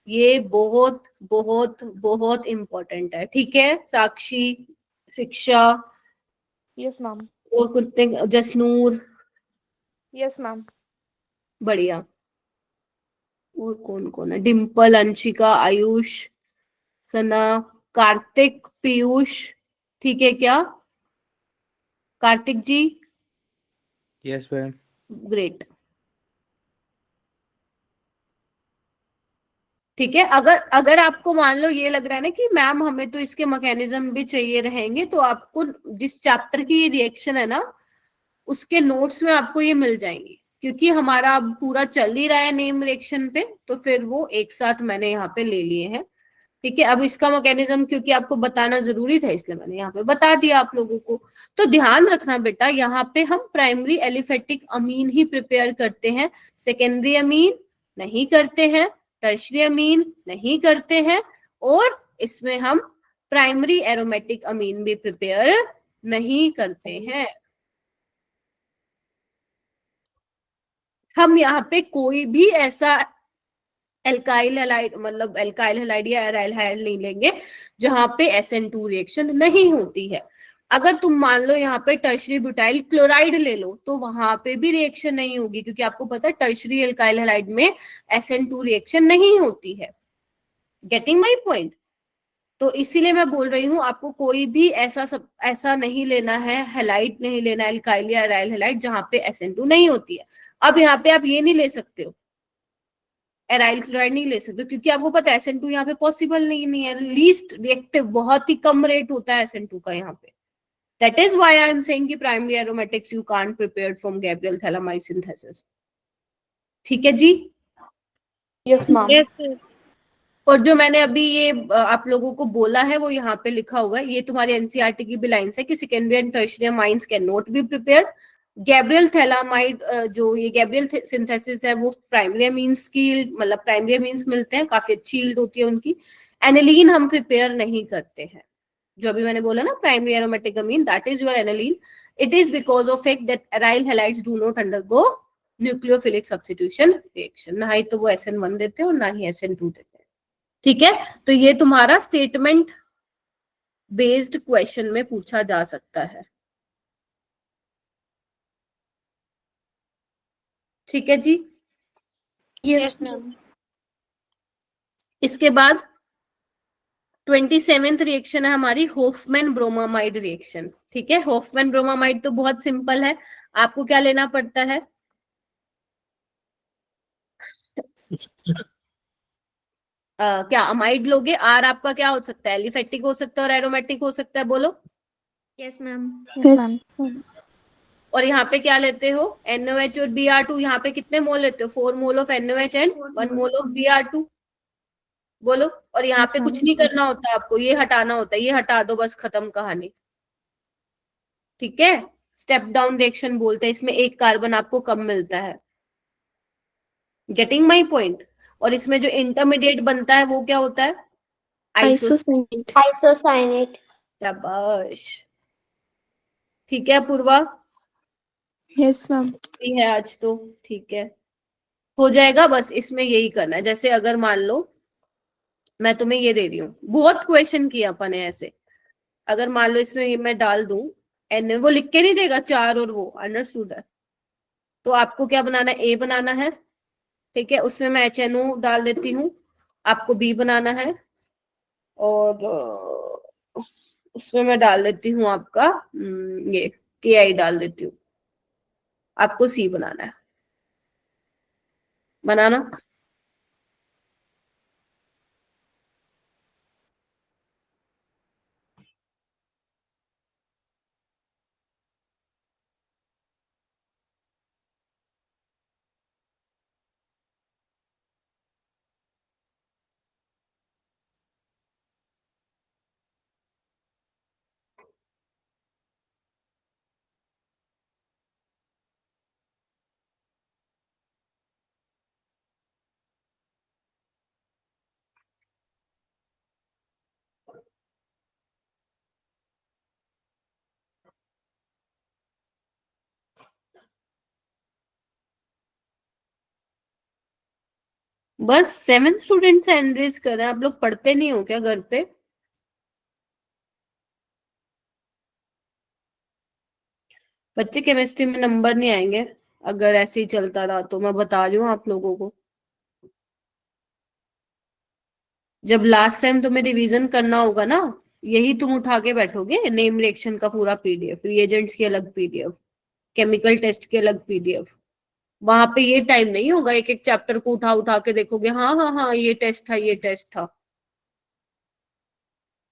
ये बहुत बहुत बहुत इंपॉर्टेंट है, ठीक है। साक्षी, शिक्षा यस मैम। और कुत्ते, जसनूर, यस मैम। बढ़िया। और कौन कौन है? डिम्पल, अंशिका, आयुष, सना, कार्तिक, पीयूष, ठीक है क्या? कार्तिक जी, Yes, ma'am. ग्रेट, ठीक है, अगर अगर आपको मान लो ये लग रहा है ना कि मैम हमें तो इसके मैकेनिज्म भी चाहिए रहेंगे, तो आपको जिस चैप्टर की ये रिएक्शन है ना उसके नोट्स में आपको ये मिल जाएंगी, क्योंकि हमारा अब पूरा चल ही रहा है नेम रिएक्शन पे, तो फिर वो एक साथ मैंने यहाँ पे ले लिए हैं। ठीक है, अब इसका मैकेनिज्म क्योंकि आपको बताना जरूरी था इसलिए मैंने यहाँ पे बता दिया आप लोगों को। तो ध्यान रखना बेटा, यहाँ पे हम प्राइमरी एलिफेटिक अमीन ही प्रिपेयर करते हैं, सेकेंडरी अमीन नहीं करते हैं, टर्शरी अमीन नहीं करते हैं, और इसमें हम प्राइमरी एरोमेटिक अमीन भी प्रिपेयर नहीं करते हैं। हम यहाँ पे कोई भी ऐसा एल्काइल हैलाइड मतलब एल्काइल हैलाइड या एराइल हैलाइड नहीं लेंगे जहां पे SN2 रिएक्शन नहीं होती है। अगर तुम मान लो यहाँ पे टर्शरी ब्यूटाइल क्लोराइड ले लो तो वहां पे भी रिएक्शन नहीं होगी, क्योंकि आपको पता है टर्शरी एल्काइल हैलाइड में SN2 रिएक्शन नहीं होती है। Getting my point? तो इसीलिए मैं बोल रही हूँ आपको कोई भी ऐसा नहीं लेना है, हैलाइड नहीं लेना है एल्काइल या एराइल हैलाइड जहां पे SN2 नहीं होती है। अब यहाँ पे आप ये नहीं ले सकते हो, एराइल क्लोराइड नहीं ले सकते, क्योंकि आपको पता है SN2 यहाँ पे पॉसिबल नहीं है, लीस्ट रिएक्टिव, बहुत ही कम रेट होता है SN2 का यहाँ पे। That is why I am saying कि primary aromatics you can't prepare from Gabriel phthalimide synthesis. ठीक है जी? Yes, ma'am. और जो मैंने अभी ये आप लोगों को बोला है वो यहाँ पे लिखा हुआ है, ये तुम्हारी एनसीईआरटी की भी लाइंस है कि secondary and tertiary amines can not be prepared. Gabriel phthalimide जो ये गैब्रियल सिंथेसिस है वो प्राइमरी अमीन्स की मतलब प्राइमरी अमीन्स मिलते हैं, काफी अच्छी यील्ड होती है उनकी। एनिलीन हम प्रिपेयर नहीं करते हैं, जो अभी मैंने बोला ना primary aromatic amine that is your aniline. It is because of fact that aryl halides do not undergo nucleophilic substitution reaction, ना ही तो वो SN1 देते हैं और ना ही SN2 देते हैं। ठीक है, तो ये तुम्हारा स्टेटमेंट बेस्ड क्वेश्चन में पूछा जा सकता है। ठीक है जी? Yes, ma'am. इसके बाद 27th रिएक्शन है हमारी होफमैन ब्रोमामाइड रिएक्शन। ठीक है, होफमैन ब्रोमामाइड तो बहुत सिंपल है, आपको क्या लेना पड़ता है? क्या अमाइड लोगे? आर आपका क्या हो सकता है? एलिफेटिक हो सकता है और एरोमेटिक हो सकता है, बोलो। Yes, ma'am. Yes, ma'am. और यहाँ पे क्या लेते हो? NOH और Br2। यहाँ पे कितने मोल लेते हो? 4 mole of NOH and 1 mole of Br2, बोलो। और यहाँ Yes, पे ma'am. कुछ नहीं करना होता आपको, ये हटाना होता है, ये हटा दो बस, खत्म कहानी। ठीक है, स्टेप डाउन रिएक्शन बोलते हैं, इसमें एक कार्बन आपको कम मिलता है। Getting my point? और इसमें जो इंटरमीडिएट बनता है वो क्या होता है? Isocyanate. Isocyanate. शाबाश। ठीक है पूर्वा, Yes, ma'am. ये है आज तो। ठीक है, हो जाएगा, बस इसमें यही करना है। जैसे अगर मान लो मैं तुम्हें ये दे रही हूँ, बहुत क्वेश्चन किया अपन ने ऐसे, अगर मान लो इसमें ये मैं डाल दूं एन, वो लिख के नहीं देगा 4 और वो, अंडरस्टूड है? तो आपको क्या बनाना है? ए बनाना है। ठीक है, उसमें मैं HNO डाल देती हूँ, आपको बी बनाना है, और उसमें मैं डाल देती हूँ आपका ये KI डाल देती हूँ, आपको सी बनाना है। बनाना? बस 7 स्टूडेंट्स एनरेज कर रहे हैं, आप लोग पढ़ते नहीं हो क्या घर पे? बच्चे केमिस्ट्री में नंबर नहीं आएंगे अगर ऐसे ही चलता रहा, तो मैं बता रही हूँ आप लोगों को। जब लास्ट टाइम तुम्हें रिवीजन करना होगा ना, यही तुम उठा के बैठोगे, नेम रिएक्शन का पूरा PDF, रिएजेंट्स की अलग PDF, केमिकल टेस्ट की अलग PDF। वहां पे ये टाइम नहीं होगा एक एक चैप्टर को उठा उठा के देखोगे, हाँ हाँ हाँ ये टेस्ट था, ये टेस्ट था।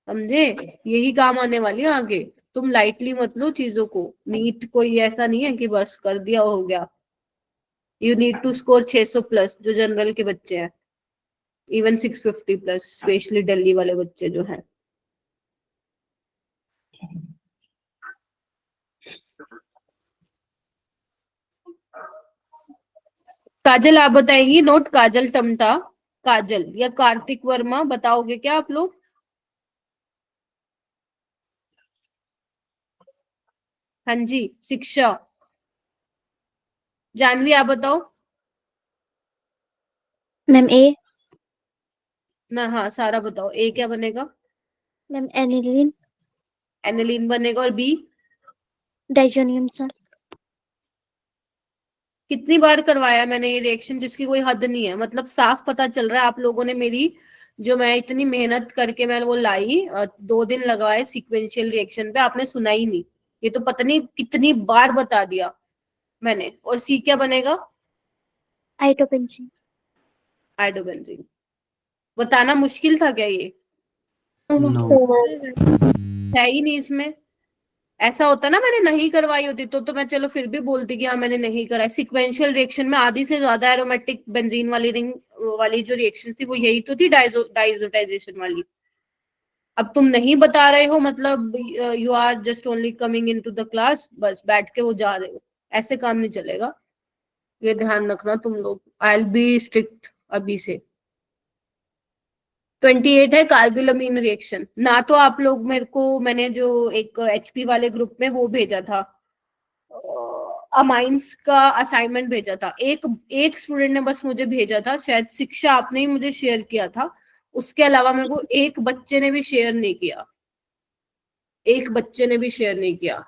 समझे? यही काम आने वाली है आगे। तुम लाइटली मत लो चीजों को। नीट कोई ऐसा नहीं है कि बस कर दिया हो गया। You need to score 600 plus जो जनरल के बच्चे हैं, इवन 650 प्लस, स्पेशली दिल्ली वाले बच्चे जो हैं। काजल आप बताएंगी नोट? काजल टमटा, काजल या कार्तिक वर्मा, बताओगे क्या आप लोग? हाँ जी, शिक्षा। जानवी आप बताओ मैम ए। ना। हाँ सारा बताओ, ए क्या बनेगा? Ma'am aniline. एनिलीन बनेगा। और बी? Diazonium sir. कितनी बार करवाया मैंने ये रिएक्शन जिसकी कोई हद नहीं है। मतलब साफ पता चल रहा है आप लोगों ने मेरी, जो मैं इतनी मेहनत करके मैं वो लाई, 2 दिन लगाए सीक्वेंशियल रिएक्शन पे, आपने सुना ही नहीं। ये तो पता नहीं कितनी बार बता दिया मैंने। और सी क्या बनेगा? आइटोपेंसिन। आइडोबेंजीन। बताना मुश्किल था क्या ये? नो। है ही नहीं इसमें। ऐसा होता ना मैंने नहीं करवाई होती तो मैं चलो फिर भी बोलती कि हाँ मैंने नहीं कराई। सीक्वेंशियल रिएक्शन में आधी से ज्यादा एरोमेटिक बेंजीन वाली रिंग वाली जो रिएक्शन थी वो यही तो थी, डाइजोटाइजेशन वाली। अब तुम नहीं बता रहे हो मतलब you are just only coming into the class, बस बैठ के वो जा रहे हो। ऐसे काम नहीं चलेगा, ये ध्यान रखना तुम लोग। आई विल बी स्ट्रिक्ट अभी से। 28 है कार्बिलमीन रिएक्शन। ना तो आप लोग मेरे को, मैंने जो एक एचपी वाले ग्रुप में वो भेजा था, अमाइंस का असाइनमेंट भेजा था। एक एक स्टूडेंट ने बस मुझे भेजा था, शायद शिक्षा आपने ही मुझे शेयर किया था। उसके अलावा मेरे को एक बच्चे ने भी शेयर नहीं किया, एक बच्चे ने भी शेयर नहीं किया।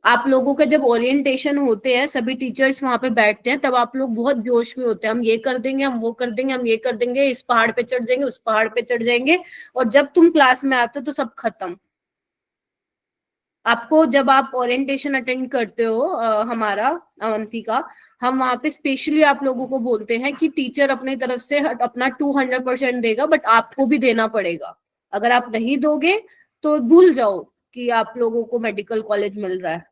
आप लोगों के जब ओरिएंटेशन होते हैं, सभी टीचर्स वहां पे बैठते हैं, तब आप लोग बहुत जोश में होते हैं, हम ये कर देंगे, हम वो कर देंगे, हम ये कर देंगे, इस पहाड़ पे चढ़ जाएंगे, उस पहाड़ पे चढ़ जाएंगे। और जब तुम क्लास में आते हो तो सब खत्म। आपको जब आप ओरिएंटेशन अटेंड करते हो हमारा अवंती का, हम वहां पे स्पेशली आप लोगों को बोलते हैं कि टीचर अपनी तरफ से अपना 200% देगा, बट आपको भी देना पड़ेगा। अगर आप नहीं दोगे तो भूल जाओ कि आप लोगों को मेडिकल कॉलेज मिल रहा है।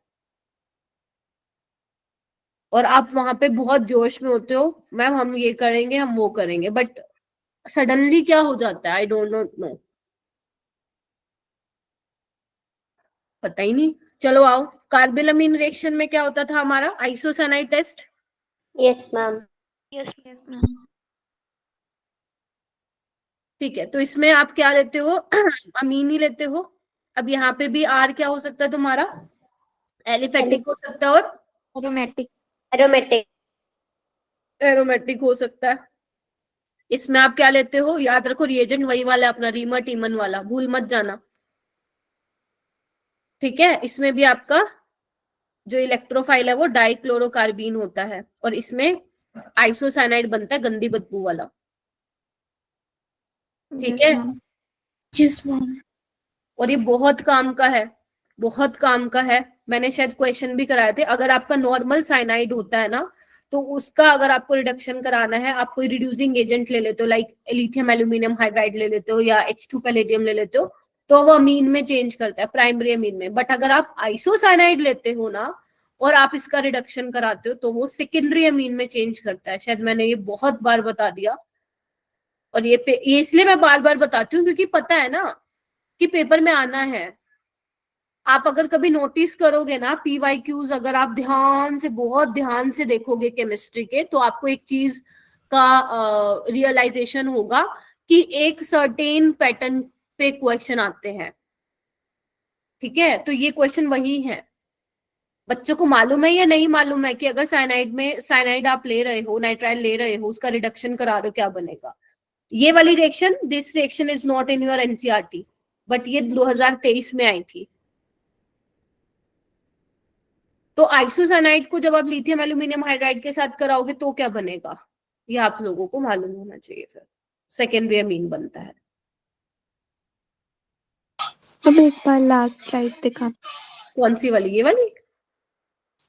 और आप वहां पे बहुत जोश में होते हो, मैम हम ये करेंगे, हम वो करेंगे, बट सडनली क्या हो जाता है आई डोंट नो, पता ही नहीं। चलो आओ, कार्बिलमीन रिएक्शन में क्या होता था हमारा? Isocyanide test. Yes, ma'am. Yes ma'am. ठीक है, तो इसमें आप क्या लेते हो? अमीन ही लेते हो। अब यहाँ पे भी आर क्या हो सकता है तुम्हारा? एलिफेटिक हो सकता है और एरोमेटिक। Aromatic. एरोमेटिक हो सकता है। इसमें आप क्या लेते हो? याद रखो रिएजेंट वही वाला अपना, रीमा टीमन वाला, भूल मत जाना। ठीक है, इसमें भी आपका जो इलेक्ट्रोफाइल है वो डाइक्लोरोकार्बीन होता है, और इसमें आइसोसाइनाइड बनता है गंदी बदबू वाला। ठीक है, यस मैम। और ये बहुत काम का है, बहुत काम का है। मैंने शायद क्वेश्चन भी कराए थे। अगर आपका नॉर्मल साइनाइड होता है ना, तो उसका अगर आपको रिडक्शन कराना है, आप कोई रिड्यूसिंग एजेंट ले लेते हो, लाइक लिथियम एल्यूमिनियम हाइड्राइड ले लेते हो या H2 पैलेडियम ले लेते हो, तो वो अमीन में चेंज करता है, प्राइमरी अमीन में। बट अगर आप आइसोसाइनाइड लेते हो ना और आप इसका रिडक्शन कराते हो, तो वो सेकेंडरी अमीन में चेंज करता है। शायद मैंने ये बहुत बार बता दिया, और ये इसलिए मैं बार बार बताती हूँ क्योंकि पता है ना कि पेपर में आना है। आप अगर कभी नोटिस करोगे ना PYQs, अगर आप ध्यान से, बहुत ध्यान से देखोगे केमिस्ट्री के, तो आपको एक चीज का रियलाइजेशन होगा कि एक सर्टेन पैटर्न पे क्वेश्चन आते हैं। ठीक है, तो ये क्वेश्चन वही है। बच्चों को मालूम है या नहीं मालूम है कि अगर साइनाइड आप ले रहे हो, नाइट्राइल ले रहे हो, उसका रिडक्शन करा रहे हो, क्या बनेगा? ये वाली reaction, this reaction is not in your NCERT, but ये 2023 में आई थी। तो आइसोसाइनाइड को जब आप लिथियम एल्यूमिनियम हाइड्राइड के साथ कराओगे तो क्या बनेगा, ये आप लोगों को मालूम होना चाहिए। फिर सेकेंडरी अमीन बनता है। अब एक बार लास्ट स्लाइड दिखा। कौन सी वाली? ये वाली?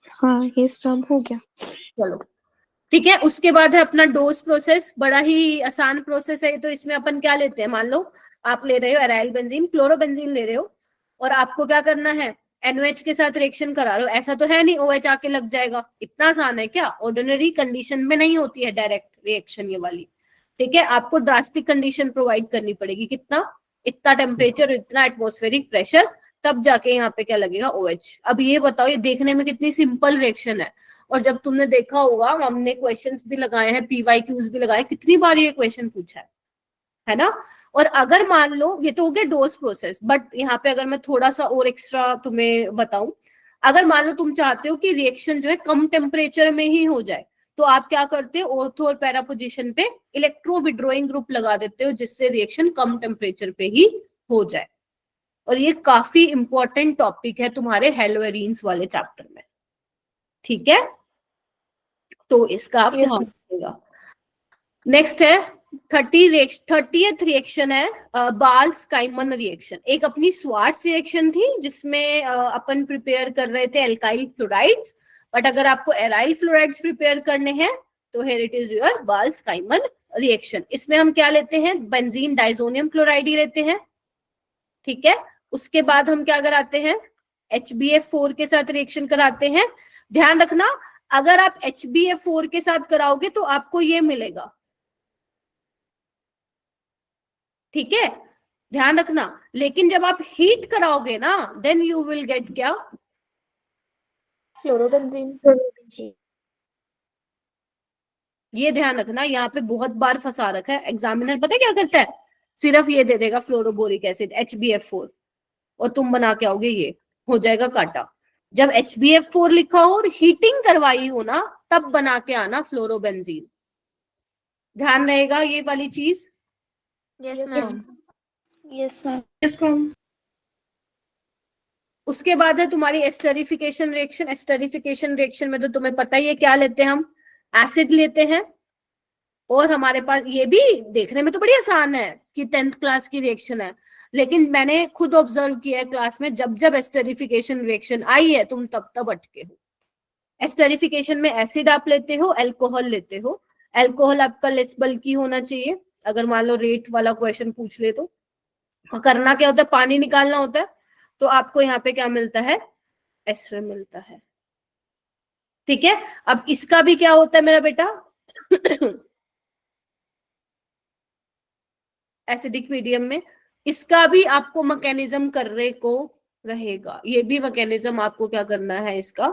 हाँ यस मैम हो गया। चलो ठीक है। उसके बाद है अपना डोज प्रोसेस, बड़ा ही आसान प्रोसेस है। तो इसमें अपन क्या लेते हैं, मान लो आप ले रहे हो एराइल बेंजीन, क्लोरोबेंजीन ले रहे हो, और आपको क्या करना है, NOH के साथ रिएक्शन करा रहे हो। ऐसा तो है नहीं OH आके लग जाएगा, इतना आसान है क्या? ऑर्डिनरी कंडीशन में नहीं होती है डायरेक्ट रिएक्शन ये वाली, ठीक है। आपको ड्रास्टिक कंडीशन प्रोवाइड करनी पड़ेगी। कितना? इतना टेम्परेचर, इतना एटमॉस्फेरिक प्रेशर, तब जाके यहाँ पे क्या लगेगा, OH। अब ये बताओ, ये देखने में कितनी सिंपल रिएक्शन है, और जब तुमने देखा होगा हमने क्वेश्चंस भी लगाए हैं, PYQs भी लगाए, कितनी बार ये क्वेश्चन पूछा है ना। और अगर मान लो, ये तो हो गया डोज प्रोसेस, बट यहाँ पे अगर मैं थोड़ा सा और एक्स्ट्रा तुम्हें बताऊं, अगर मान लो तुम चाहते हो कि रिएक्शन जो है कम टेम्परेचर में ही हो जाए, तो आप क्या करते हो, ऑर्थो और पैरा पोजीशन पे इलेक्ट्रो विड्रॉइंग ग्रुप लगा देते हो, जिससे रिएक्शन कम टेम्परेचर पे ही हो जाए। और ये काफी इंपॉर्टेंट टॉपिक है तुम्हारे हेलोएरीन्स वाले चैप्टर में, ठीक है। तो इसका आप ध्यान रखिएगा। नेक्स्ट है 30th रिएक्शन है बाल्स काइमन रिएक्शन। एक अपनी स्वार्ट्स रिएक्शन थी जिसमें अपन प्रिपेयर कर रहे थे एल्काइल फ्लोराइड्स, बट अगर आपको एराइल फ्लोराइड्स प्रिपेयर करने हैं तो here it is your Balz Schiemann reaction. इसमें हम क्या लेते हैं, बेंजीन डाइजोनियम क्लोराइड ही लेते हैं, ठीक है। उसके बाद हम क्या कराते हैं, HBF4 के साथ रिएक्शन कराते हैं। ध्यान रखना, अगर आप HBF4 के साथ कराओगे तो आपको ये मिलेगा, ठीक है, ध्यान रखना। लेकिन जब आप हीट कराओगे ना, देन यू विल गेट क्या, फ्लोरोबेंजीन। ये ध्यान रखना, यहाँ पे बहुत बार फंसा रखा है एग्जामिनर, पता है क्या करता है, सिर्फ ये दे देगा फ्लोरोबोरिक एसिड HBF4, और तुम बना के आओगे, ये हो जाएगा काटा। जब HBF4 लिखा हो और हीटिंग करवाई हो ना, तब बना के आना फ्लोरोबेंजीन। ध्यान रहेगा ये वाली चीज। Yes ma'am. Yes ma'am. Yes, ma'am. उसके बाद है तुम्हारी एस्टरिफिकेशन रिएक्शन। एस्टरिफिकेशन रिएक्शन में तो तुम्हें पता ही है क्या लेते हैं हम, एसिड लेते हैं। और हमारे पास ये भी देखने में तो बड़ी आसान है कि 10th क्लास की रिएक्शन है, लेकिन मैंने खुद ऑब्जर्व किया है क्लास में, जब जब एस्टरिफिकेशन रिएक्शन आई है तुम तब तब अटके हो। एस्टरिफिकेशन में एसिड आप लेते हो, अल्कोहल लेते हो। अल्कोहल आपका लेस बल्की होना चाहिए, अगर मान लो रेट वाला क्वेश्चन पूछ ले तो। करना क्या होता है, पानी निकालना होता है, तो आपको यहाँ पे क्या मिलता है, एस्टर मिलता है, ठीक है। अब इसका भी क्या होता है मेरा बेटा, एसिडिक मीडियम में, इसका भी आपको मैकेनिज्म करने को रहेगा। ये भी मैकेनिज्म आपको क्या करना है, इसका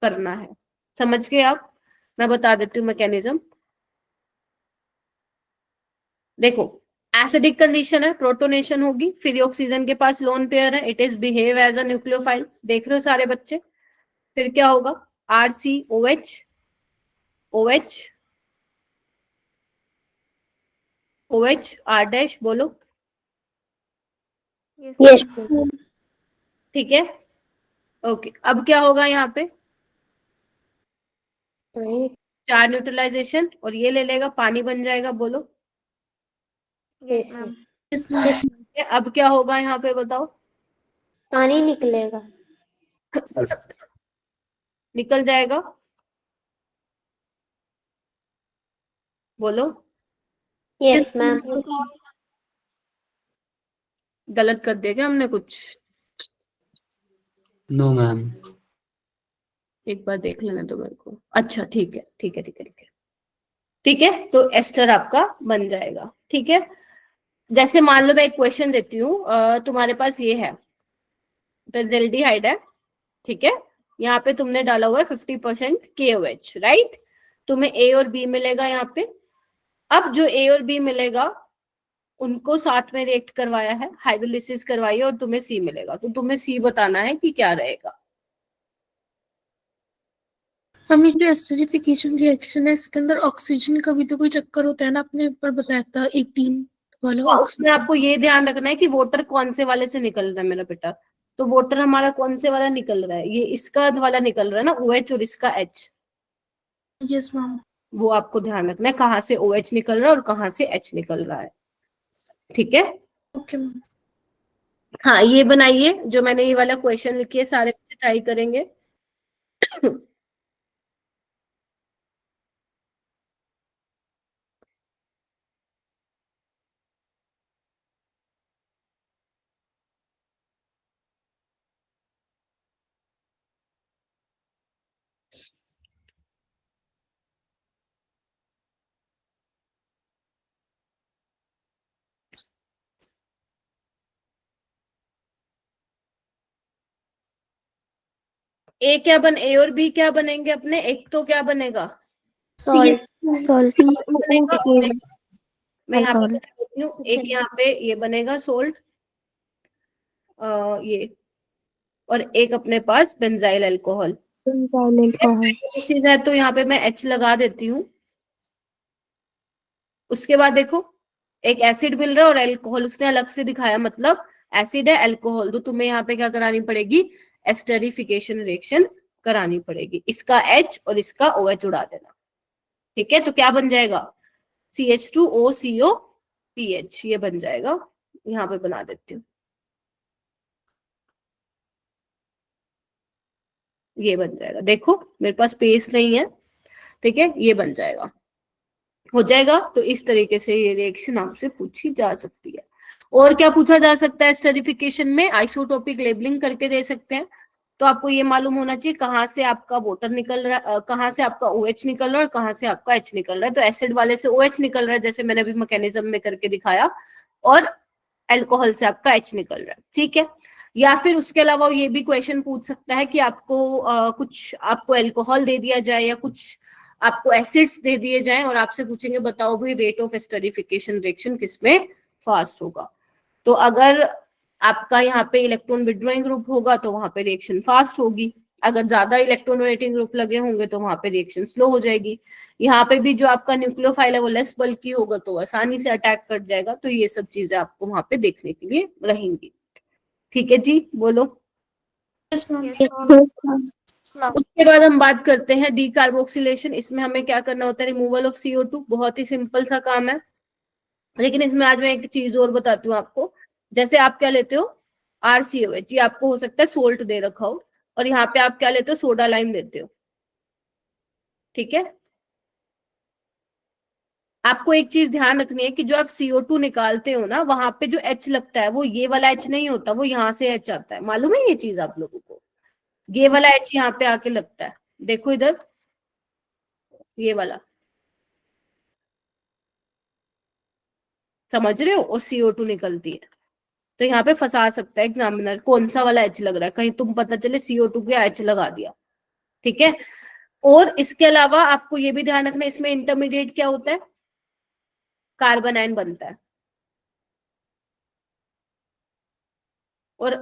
करना है। समझ गए आप? मैं बता देती हूँ मैकेनिज्म। देखो, एसिडिक कंडीशन है, प्रोटोनेशन होगी, फिर ऑक्सीजन के पास लोन पेयर है, it is behave as a nucleophile. देख रहे हो सारे बच्चे? फिर क्या होगा, RCOH, OH, OH, R' बोलो, Yes. ठीक है। ओके, अब क्या होगा यहाँ पे, 4 न्यूट्रलाइजेशन, और ये ले लेगा, पानी बन जाएगा, बोलो। Yes ma'am. Yes, ma'am. अब क्या होगा यहाँ पे बताओ, पानी निकलेगा। निकल जाएगा, बोलो। Yes, ma'am. गलत कर दिया क्या हमने कुछ? No ma'am. एक बार देख लेना तो मेरे को। अच्छा ठीक है, ठीक है, ठीक है, ठीक है, ठीक है। तो एस्टर आपका बन जाएगा, ठीक है। जैसे मान लो मैं एक क्वेश्चन देती हूँ, तुम्हारे पास ये है, बेंजल्डिहाइड है, ठीक है। यहाँ पे तुमने डाला हुआ है 50% KOH, राइट। तुम्हें A और B मिलेगा यहाँ पे। अब जो A और B मिलेगा उनको साथ में रिएक्ट करवाया है, हाइड्रोलिसिस करवाई है, और तुम्हें C मिलेगा। तो तुम्हें C बताना है कि क्या रहेगा। हम ये जो एस्टरिफिकेशन रिएक्शन है, इसके अंदर ऑक्सीजन का भी तो कोई चक्कर होता है ना, आपने ऊपर बताया था 18 वाला। उसमें आपको ये ध्यान रखना है कि वोटर कौन से वाले से निकल रहा है मेरा बेटा। तो वोटर हमारा कौन से वाला निकल रहा है, ये इसका वाला निकल रहा है ना, OH, और इसका H। Yes ma'am. वो आपको ध्यान रखना है, कहाँ से OH निकल रहा है और कहाँ से H निकल रहा है, ठीक है। Okay ma'am. हाँ, ये बनाइए जो मैंने ये वाला क्वेश्चन लिखी है, सारे बच्चे ट्राई करेंगे। ए और बी क्या बनेंगे अपने? एक तो क्या बनेगा? Salt. Salt. बनेगा, और एक मैं यहाँ पे Alcohol. बता देती हूँ, एक यहाँ पे ये बनेगा सोल्ट, ये, और एक अपने पास बेंजाइल अल्कोहल। Benzyl alcohol. चीज है तो यहाँ पे मैं H लगा देती हूँ। उसके बाद देखो एक एसिड मिल रहा है और अल्कोहल उसने अलग से दिखाया, मतलब एसिड है अल्कोहल, तो तुम्हें यहाँ पे क्या करानी पड़ेगी? एस्टरिफिकेशन रिएक्शन करानी पड़ेगी। इसका H और इसका OH उड़ा देना। ठीक है, तो क्या बन जाएगा? CH2OCOPH ये बन जाएगा। यहाँ पे बना देती हूँ, ये बन जाएगा। देखो मेरे पास स्पेस नहीं है, ठीक है, ये बन जाएगा, हो जाएगा। तो इस तरीके से ये रिएक्शन आपसे पूछी जा सकती है। और क्या पूछा जा सकता है स्टरीफिकेशन में? आइसोटोपिक लेबलिंग करके दे सकते हैं। तो आपको ये मालूम होना चाहिए कहाँ से आपका वाटर निकल रहा है, कहाँ से आपका OH निकल रहा है और कहाँ से आपका H निकल रहा है। तो एसिड वाले से OH निकल रहा है, जैसे मैंने अभी मैकेनिज्म में करके दिखाया, और अल्कोहल से आपका H निकल रहा है। ठीक है, या फिर उसके अलावा ये भी क्वेश्चन पूछ सकता है कि आपको कुछ आपको अल्कोहल दे दिया जाए या कुछ आपको एसिड्स दे दिए जाएं और आपसे पूछेंगे बताओ भाई रेट ऑफ एस्टरिफिकेशन रिएक्शन किसमें फास्ट होगा। तो अगर आपका यहाँ पे इलेक्ट्रॉन विड्रॉइंग ग्रुप होगा तो वहां पे रिएक्शन फास्ट होगी, अगर ज्यादा इलेक्ट्रॉन डोनेटिंग ग्रुप लगे होंगे तो वहां पे रिएक्शन स्लो हो जाएगी। यहाँ पे भी जो आपका न्यूक्लियोफाइल है वो लेस बल्की होगा तो आसानी से अटैक कर जाएगा। तो ये सब चीजें आपको वहां पे देखने के लिए रहेंगी। ठीक है जी, बोलो। Yes, ma'am. उसके बाद हम बात करते हैं डीकार्बोक्सिलेशन। इसमें हमें क्या करना होता है? Removal of CO2। बहुत ही सिंपल सा काम है, लेकिन इसमें आज मैं एक चीज और बताती हूँ आपको। जैसे आप क्या लेते हो? RCOH, ये आपको हो सकता है सोल्ट दे रखा हो, और यहाँ पे आप क्या लेते हो? सोडा लाइम लेते हो। ठीक है, आपको एक चीज ध्यान रखनी है कि जो आप CO2 निकालते हो ना, वहां पे जो H लगता है वो ये वाला H नहीं होता, वो यहाँ से H आता है। मालूम है ये चीज आप लोगों को? ये वाला H यहाँ पे आके लगता है, देखो इधर, ये वाला, समझ रहे हो? और CO2 निकलती है। तो यहाँ पे फंसा सकता है एग्जामिनर, कौन सा वाला H लग रहा है, कहीं तुम पता चले CO2 के H लगा दिया। ठीक है, और इसके अलावा आपको ये भी ध्यान रखना, इसमें इंटरमीडिएट क्या होता है? कार्बन आयन बनता है। और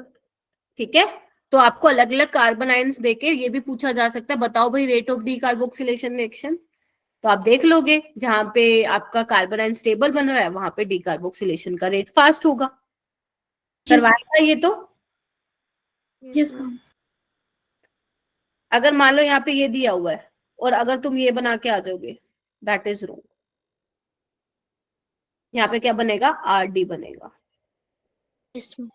ठीक है, तो आपको अलग अलग कार्बन आयन्स देके ये भी पूछा जा सकता है बताओ भाई रेट ऑफ डीकार्बोक्सिलेशन रिएक्शन। तो आप देख लोगे जहां पे आपका कार्बन आयन स्टेबल बन रहा है वहां पे डीकार्बोक्सिलेशन का रेट फास्ट होगा। करवाएगा ये तो? Yes, ma'am. अगर मान लो यहाँ पे ये दिया हुआ है और अगर तुम ये बना के आ जाओगे, दैट इज रॉन्ग। यहाँ पे क्या बनेगा? RD बनेगा। Yes, ma'am.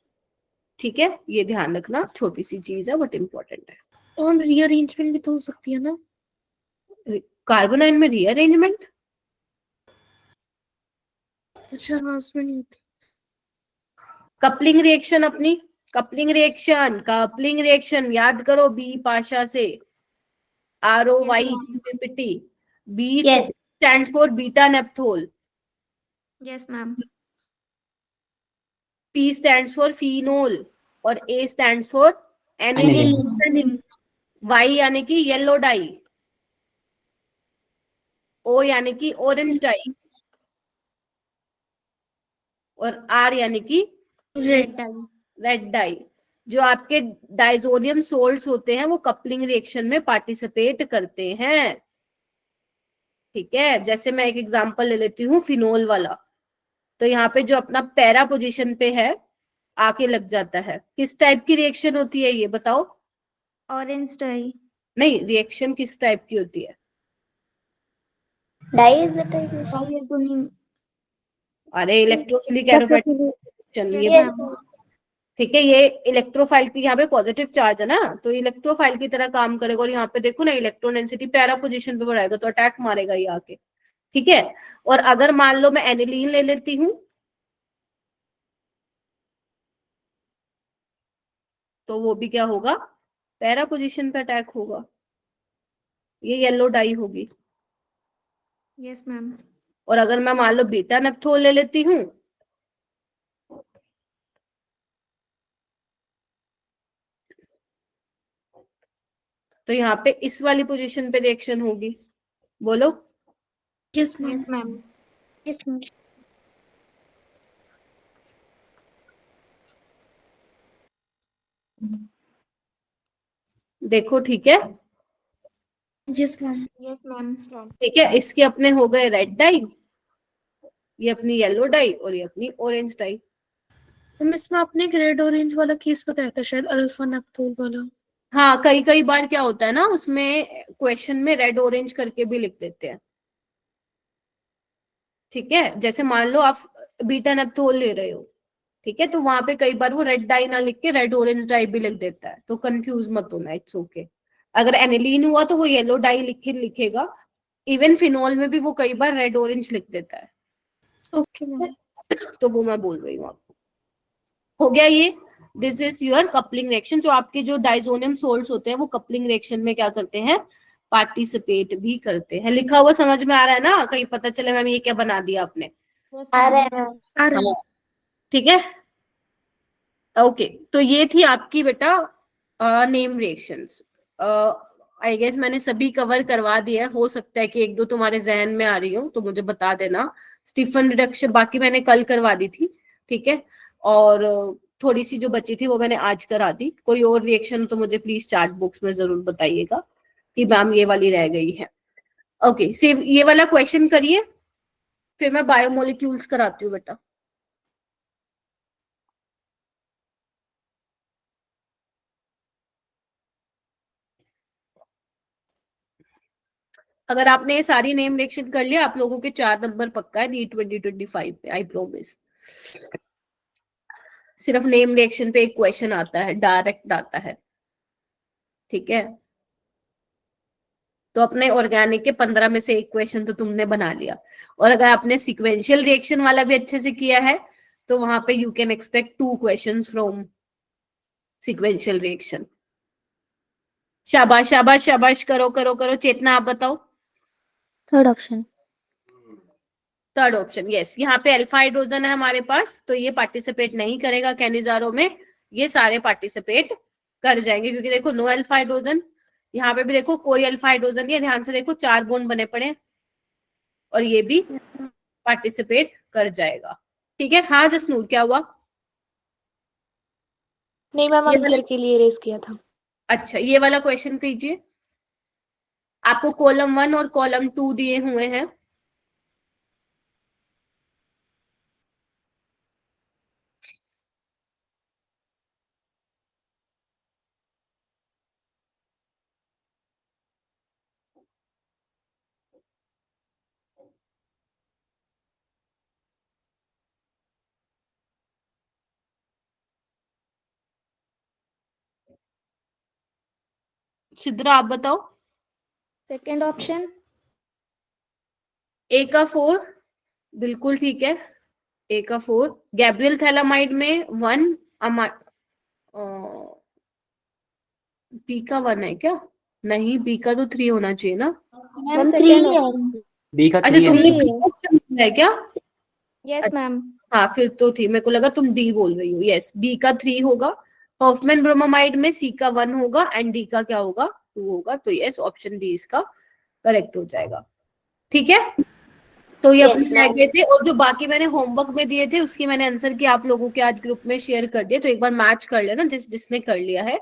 ठीक है, ये ध्यान रखना, छोटी सी चीज है बट इम्पोर्टेंट है। तो हम रीअरेंजमेंट भी तो हो सकती है ना? कार्बन आयन में रीअरेंजमेंट? अच्छा हाँ, उसमें नहीं होती। कपलिंग रिएक्शन, अपनी कपलिंग रिएक्शन याद करो, बी पाशा से, ROY PPT, B Yes. Stands for beta naphthol, Yes, ma'am. P stands for phenol, और A stands for aniline, Aniline. Y यानी कि येलो डाई, O यानी कि ऑरेंज डाई, और R यानी कि Red dye. Red dye. जो आपके डाइजोनियम सोल्ट्स होते हैं वो कपलिंग रिएक्शन में पार्टिसिपेट करते हैं। ठीक है, जैसे मैं एक एग्जांपल ले लेती हूँ फिनोल वाला। तो यहाँ पे जो अपना पैरा पोजीशन पे है आके लग जाता है। किस टाइप की रिएक्शन होती है ये बताओ? Orange dye. नहीं, रिएक्शन किस टाइप की होती है? Diazotization. Diazonin. अरे इलेक्ट्रोफिलिक एरोमेटिक रिएक्शन, ये Yes. ठीक है, ये इलेक्ट्रोफाइल की यहाँ पे पॉजिटिव चार्ज है ना, तो इलेक्ट्रोफाइल की तरह काम करेगा, और यहाँ पे देखो ना इलेक्ट्रॉन डेंसिटी पैरा पोजीशन पे बढ़ाएगा तो अटैक मारेगा ये आके। ठीक है, और अगर मान लो मैं एनिलीन ले लेती हूँ तो वो भी क्या होगा, पैरा पोजीशन पे अटैक होगा, ये येलो डाई होगी। Yes ma'am. और अगर मैं मान लो बीटा नेप्थोल ले लेती हूँ तो यहाँ पे इस वाली पोजीशन पे रिएक्शन होगी, बोलो। Yes ma'am. Yes ma'am. Yes ma'am. देखो ठीक है, यस मैम। Yes ma'am. ठीक है, इसके अपने हो गए रेड डाई, ये अपनी येलो डाई, और ये अपनी ऑरेंज डाई। मैम इसमें आपने एक रेड ऑरेंज वाला केस बताया था शायद, अल्फा नेप्थोल वाला। हाँ, कई कई बार क्या होता है ना, उसमें क्वेश्चन में रेड ऑरेंज करके भी लिख देते हैं। ठीक है, जैसे मान लो आप बीटा नेप्थोल ले रहे हो, ठीक है, तो वहां पे कई बार वो रेड डाई ना लिख के रेड ऑरेंज डाई भी लिख देता है, तो कंफ्यूज मत होना, इट्स ओके। अगर एनिलीन हुआ तो वो येलो डाई लिखेगा, इवन फिनोल में भी वो कई बार रेड ऑरेंज लिख देता है। Okay ma'am. तो वो मैं बोल रही हूँ आपको। हो गया ये, this is your coupling reaction. जो आपके जो डाइजोनियम सोल्ट्स होते हैं वो कपलिंग रिएक्शन में क्या करते हैं, पार्टिसिपेट भी करते हैं। लिखा हुआ समझ में आ रहा है ना, कहीं पता चले मैम ये क्या बना दिया आपने। आ रहे हैं। आ रहा है। ठीक है, ओके, तो ये थी आपकी बेटा नेम रिएक्शंस। आई गेस मैंने सभी कवर करवा दिया है, हो सकता है कि एक दो तुम्हारे जहन में आ रही हो तो मुझे बता देना। स्टीफन रिडक्शन बाकी मैंने कल करवा दी थी, ठीक है, और थोड़ी सी जो बची थी वो मैंने आज करा दी। कोई और रिएक्शन तो मुझे प्लीज चैट बॉक्स में जरूर बताइएगा कि मैम ये वाली रह गई है। ओके, सेव ये वाला क्वेश्चन करिए, फिर मैं बायोमोलिक्यूल्स कराती हूँ बेटा। अगर आपने ये सारी नेम रिएक्शन कर लिया, आप लोगों के 4 नंबर पक्का है नीट 2025 पे, आई प्रॉमिस। सिर्फ नेम रिएक्शन पे एक क्वेश्चन आता है, डायरेक्ट आता है, ठीक है। तो अपने ऑर्गेनिक के 15 में से एक क्वेश्चन तो तुमने बना लिया, और अगर आपने सीक्वेंशियल रिएक्शन वाला भी अच्छे से किया है तो वहां पे you can expect 2 questions from sequential reaction. शाबाश शाबाश शाबाश, करो करो करो। चेतना आप बताओ। Third option. Third option, yes. यहाँ पे अल्फा हाइड्रोजन है हमारे पास, तो ये पार्टिसिपेट नहीं करेगा कैनिजारो में, ये सारे पार्टिसिपेट कर जाएंगे, क्योंकि देखो नो अल्फा हाइड्रोजन, यहाँ पे भी देखो कोई अल्फा हाइड्रोजन नहीं है, ध्यान से देखो 4 बॉन्ड बने पड़े हैं, और ये भी पार्टिसिपेट कर जाएगा। ठीक है, हाँ जसनूर क्या हुआ? नहीं मैम, ये आंसर वाला- के लिए रेस किया था। अच्छा, ये वाला क्वेश्चन कीजिए। आपको कॉलम 1 और कॉलम 2 दिए हुए हैं। सिद्रा आप बताओ। Second option. ए का 4 बिल्कुल ठीक है, ए का 4। गैब्रियल थैलामाइड में 1, बी का 1 है क्या? नहीं, बी का तो 3 होना चाहिए ना। मैम थ्री सेकंड है। ऑप्शन। बी का अच्छा, 3 है तुमने मैम। बी ऑप्शन दिया है क्या? Yes ma'am. हाँ फिर तो थी, मेरे को लगा तुम डी बोल रही हो। यस, बी का 3 होगा। हॉफमैन ब्रोमामाइड में सी का 1 होगा एंड डी का क्या होगा, 2 होगा। तो यस, ऑप्शन डी इसका करेक्ट हो जाएगा। ठीक है, तो ये Yes, अपने रह ma'am. गए थे, और जो बाकी मैंने होमवर्क में दिए थे उसकी मैंने आंसर की आप लोगों के आज ग्रुप में शेयर कर दिए, तो एक बार मैच कर लेना जिसने कर लिया है।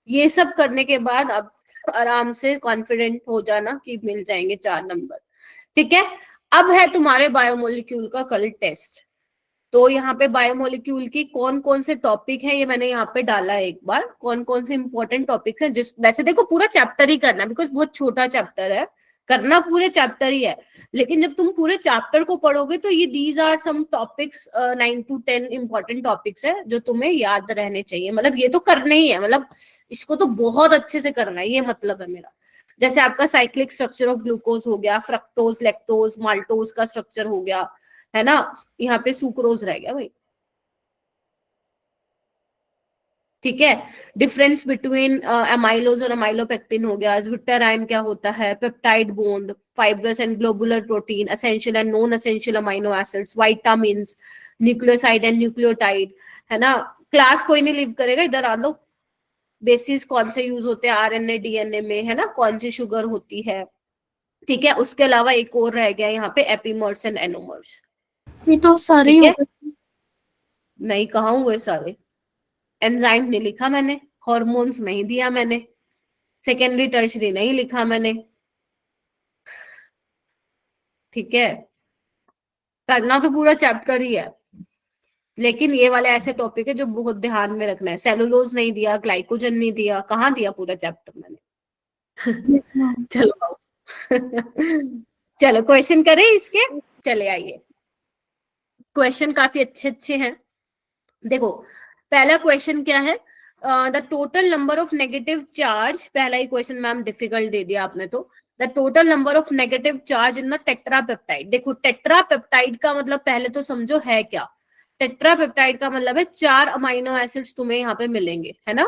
ये सब करने के बाद अब आराम से कॉन्फिडेंट हो जाना कि मिल जाएंगे 4 नंबर। ठीक है, अब है तुम्हारे बायोमोलिक्यूल का कल टेस्ट। तो यहाँ पे बायोमोलिक्यूल की कौन कौन से टॉपिक है ये मैंने यहाँ पे डाला है एक बार, कौन कौन से इंपॉर्टेंट टॉपिक्स हैं। जिस वैसे देखो पूरा चैप्टर ही करना है बिकॉज बहुत छोटा चैप्टर है, करना पूरे चैप्टर ही है, लेकिन जब तुम पूरे चैप्टर को पढ़ोगे तो ये these are some topics 9 to 10 important topics है जो तुम्हें याद रहने चाहिए। मतलब ये तो करना ही है, मतलब इसको तो बहुत अच्छे से करना है, ये मतलब है मेरा। जैसे आपका साइक्लिक स्ट्रक्चर ऑफ ग्लूकोज हो गया, फ्रक्टोज, लैक्टोज, माल्टोज का स्ट्रक्चर हो गया, है ना, यहाँ पे सुक्रोज रह गया भाई, ठीक है। डिफरेंस बिटवीन एमाइलोज और एमाइलोपेक्टिन हो गया, ज्विट्टराइन क्या होता है, peptide bond, fibrous and globular protein, essential and non essential amino acids, vitamins, nucleoside and nucleotide, है ना। क्लास कोई नहीं लीव करेगा, इधर आ लो। बेसिस कौन से यूज होते हैं आरएनए डीएनए में, है ना, कौन सी शुगर होती है, ठीक है। उसके अलावा एक और रह गया यहाँ पे एपीमर्स एंड एनोमर्स। ये तो सारे ही ठीक हो है, गए। नहीं कहा हुए सारे, एंजाइम नहीं लिखा मैंने, हार्मोन्स नहीं दिया मैंने, सेकेंडरी टर्शरी नहीं लिखा मैंने, ठीक है। करना तो पूरा चैप्टर ही है, लेकिन ये वाले ऐसे टॉपिक है जो बहुत ध्यान में रखना है। सेलुलोज नहीं दिया, ग्लाइकोजन नहीं दिया, कहाँ दिया पूरा चैप्टर मैंने। Yes ma'am. चलो चलो क्वेश्चन करें इसके, चले आइए। क्वेश्चन काफी अच्छे अच्छे हैं। देखो पहला क्वेश्चन क्या है, the total number of negative charge, पहला ही क्वेश्चन मैम डिफिकल्ट दे दिया आपने तो। The total number of negative charge in the tetrapeptide. देखो टेट्रापेप्टाइड का मतलब पहले तो समझो है क्या। टेट्रापेप्टाइड का मतलब है 4 अमाइनो एसिड्स तुम्हें यहाँ पे मिलेंगे, है ना।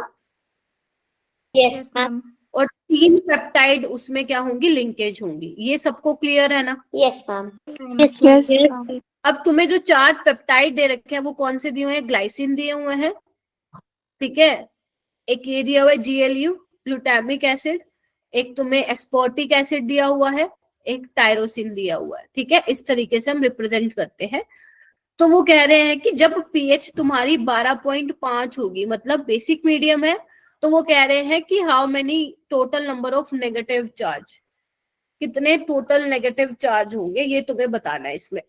Yes ma'am. और 3 पेप्टाइड उसमें क्या होंगी, लिंकेज होंगी। ये सबको क्लियर है ना। Yes ma'am. Yes. अब तुम्हें जो 4 पेप्टाइड दे रखे हैं वो कौन से दिए हुए हैं, ग्लाइसिन दिए हुए हैं, ठीक है। एक ये दिया हुआ है GLU ग्लूटामिक एसिड, एक तुम्हें एस्पार्टिक एसिड दिया हुआ है, एक टायरोसिन दिया हुआ है, ठीक है। इस तरीके से हम रिप्रेजेंट करते हैं। तो वो कह रहे हैं कि जब पीएच तुम्हारी 12.5 होगी, मतलब बेसिक मीडियम है, तो वो कह रहे हैं कि how many total number of negative charge, कितने टोटल नेगेटिव चार्ज होंगे ये तुम्हें बताना है इसमें।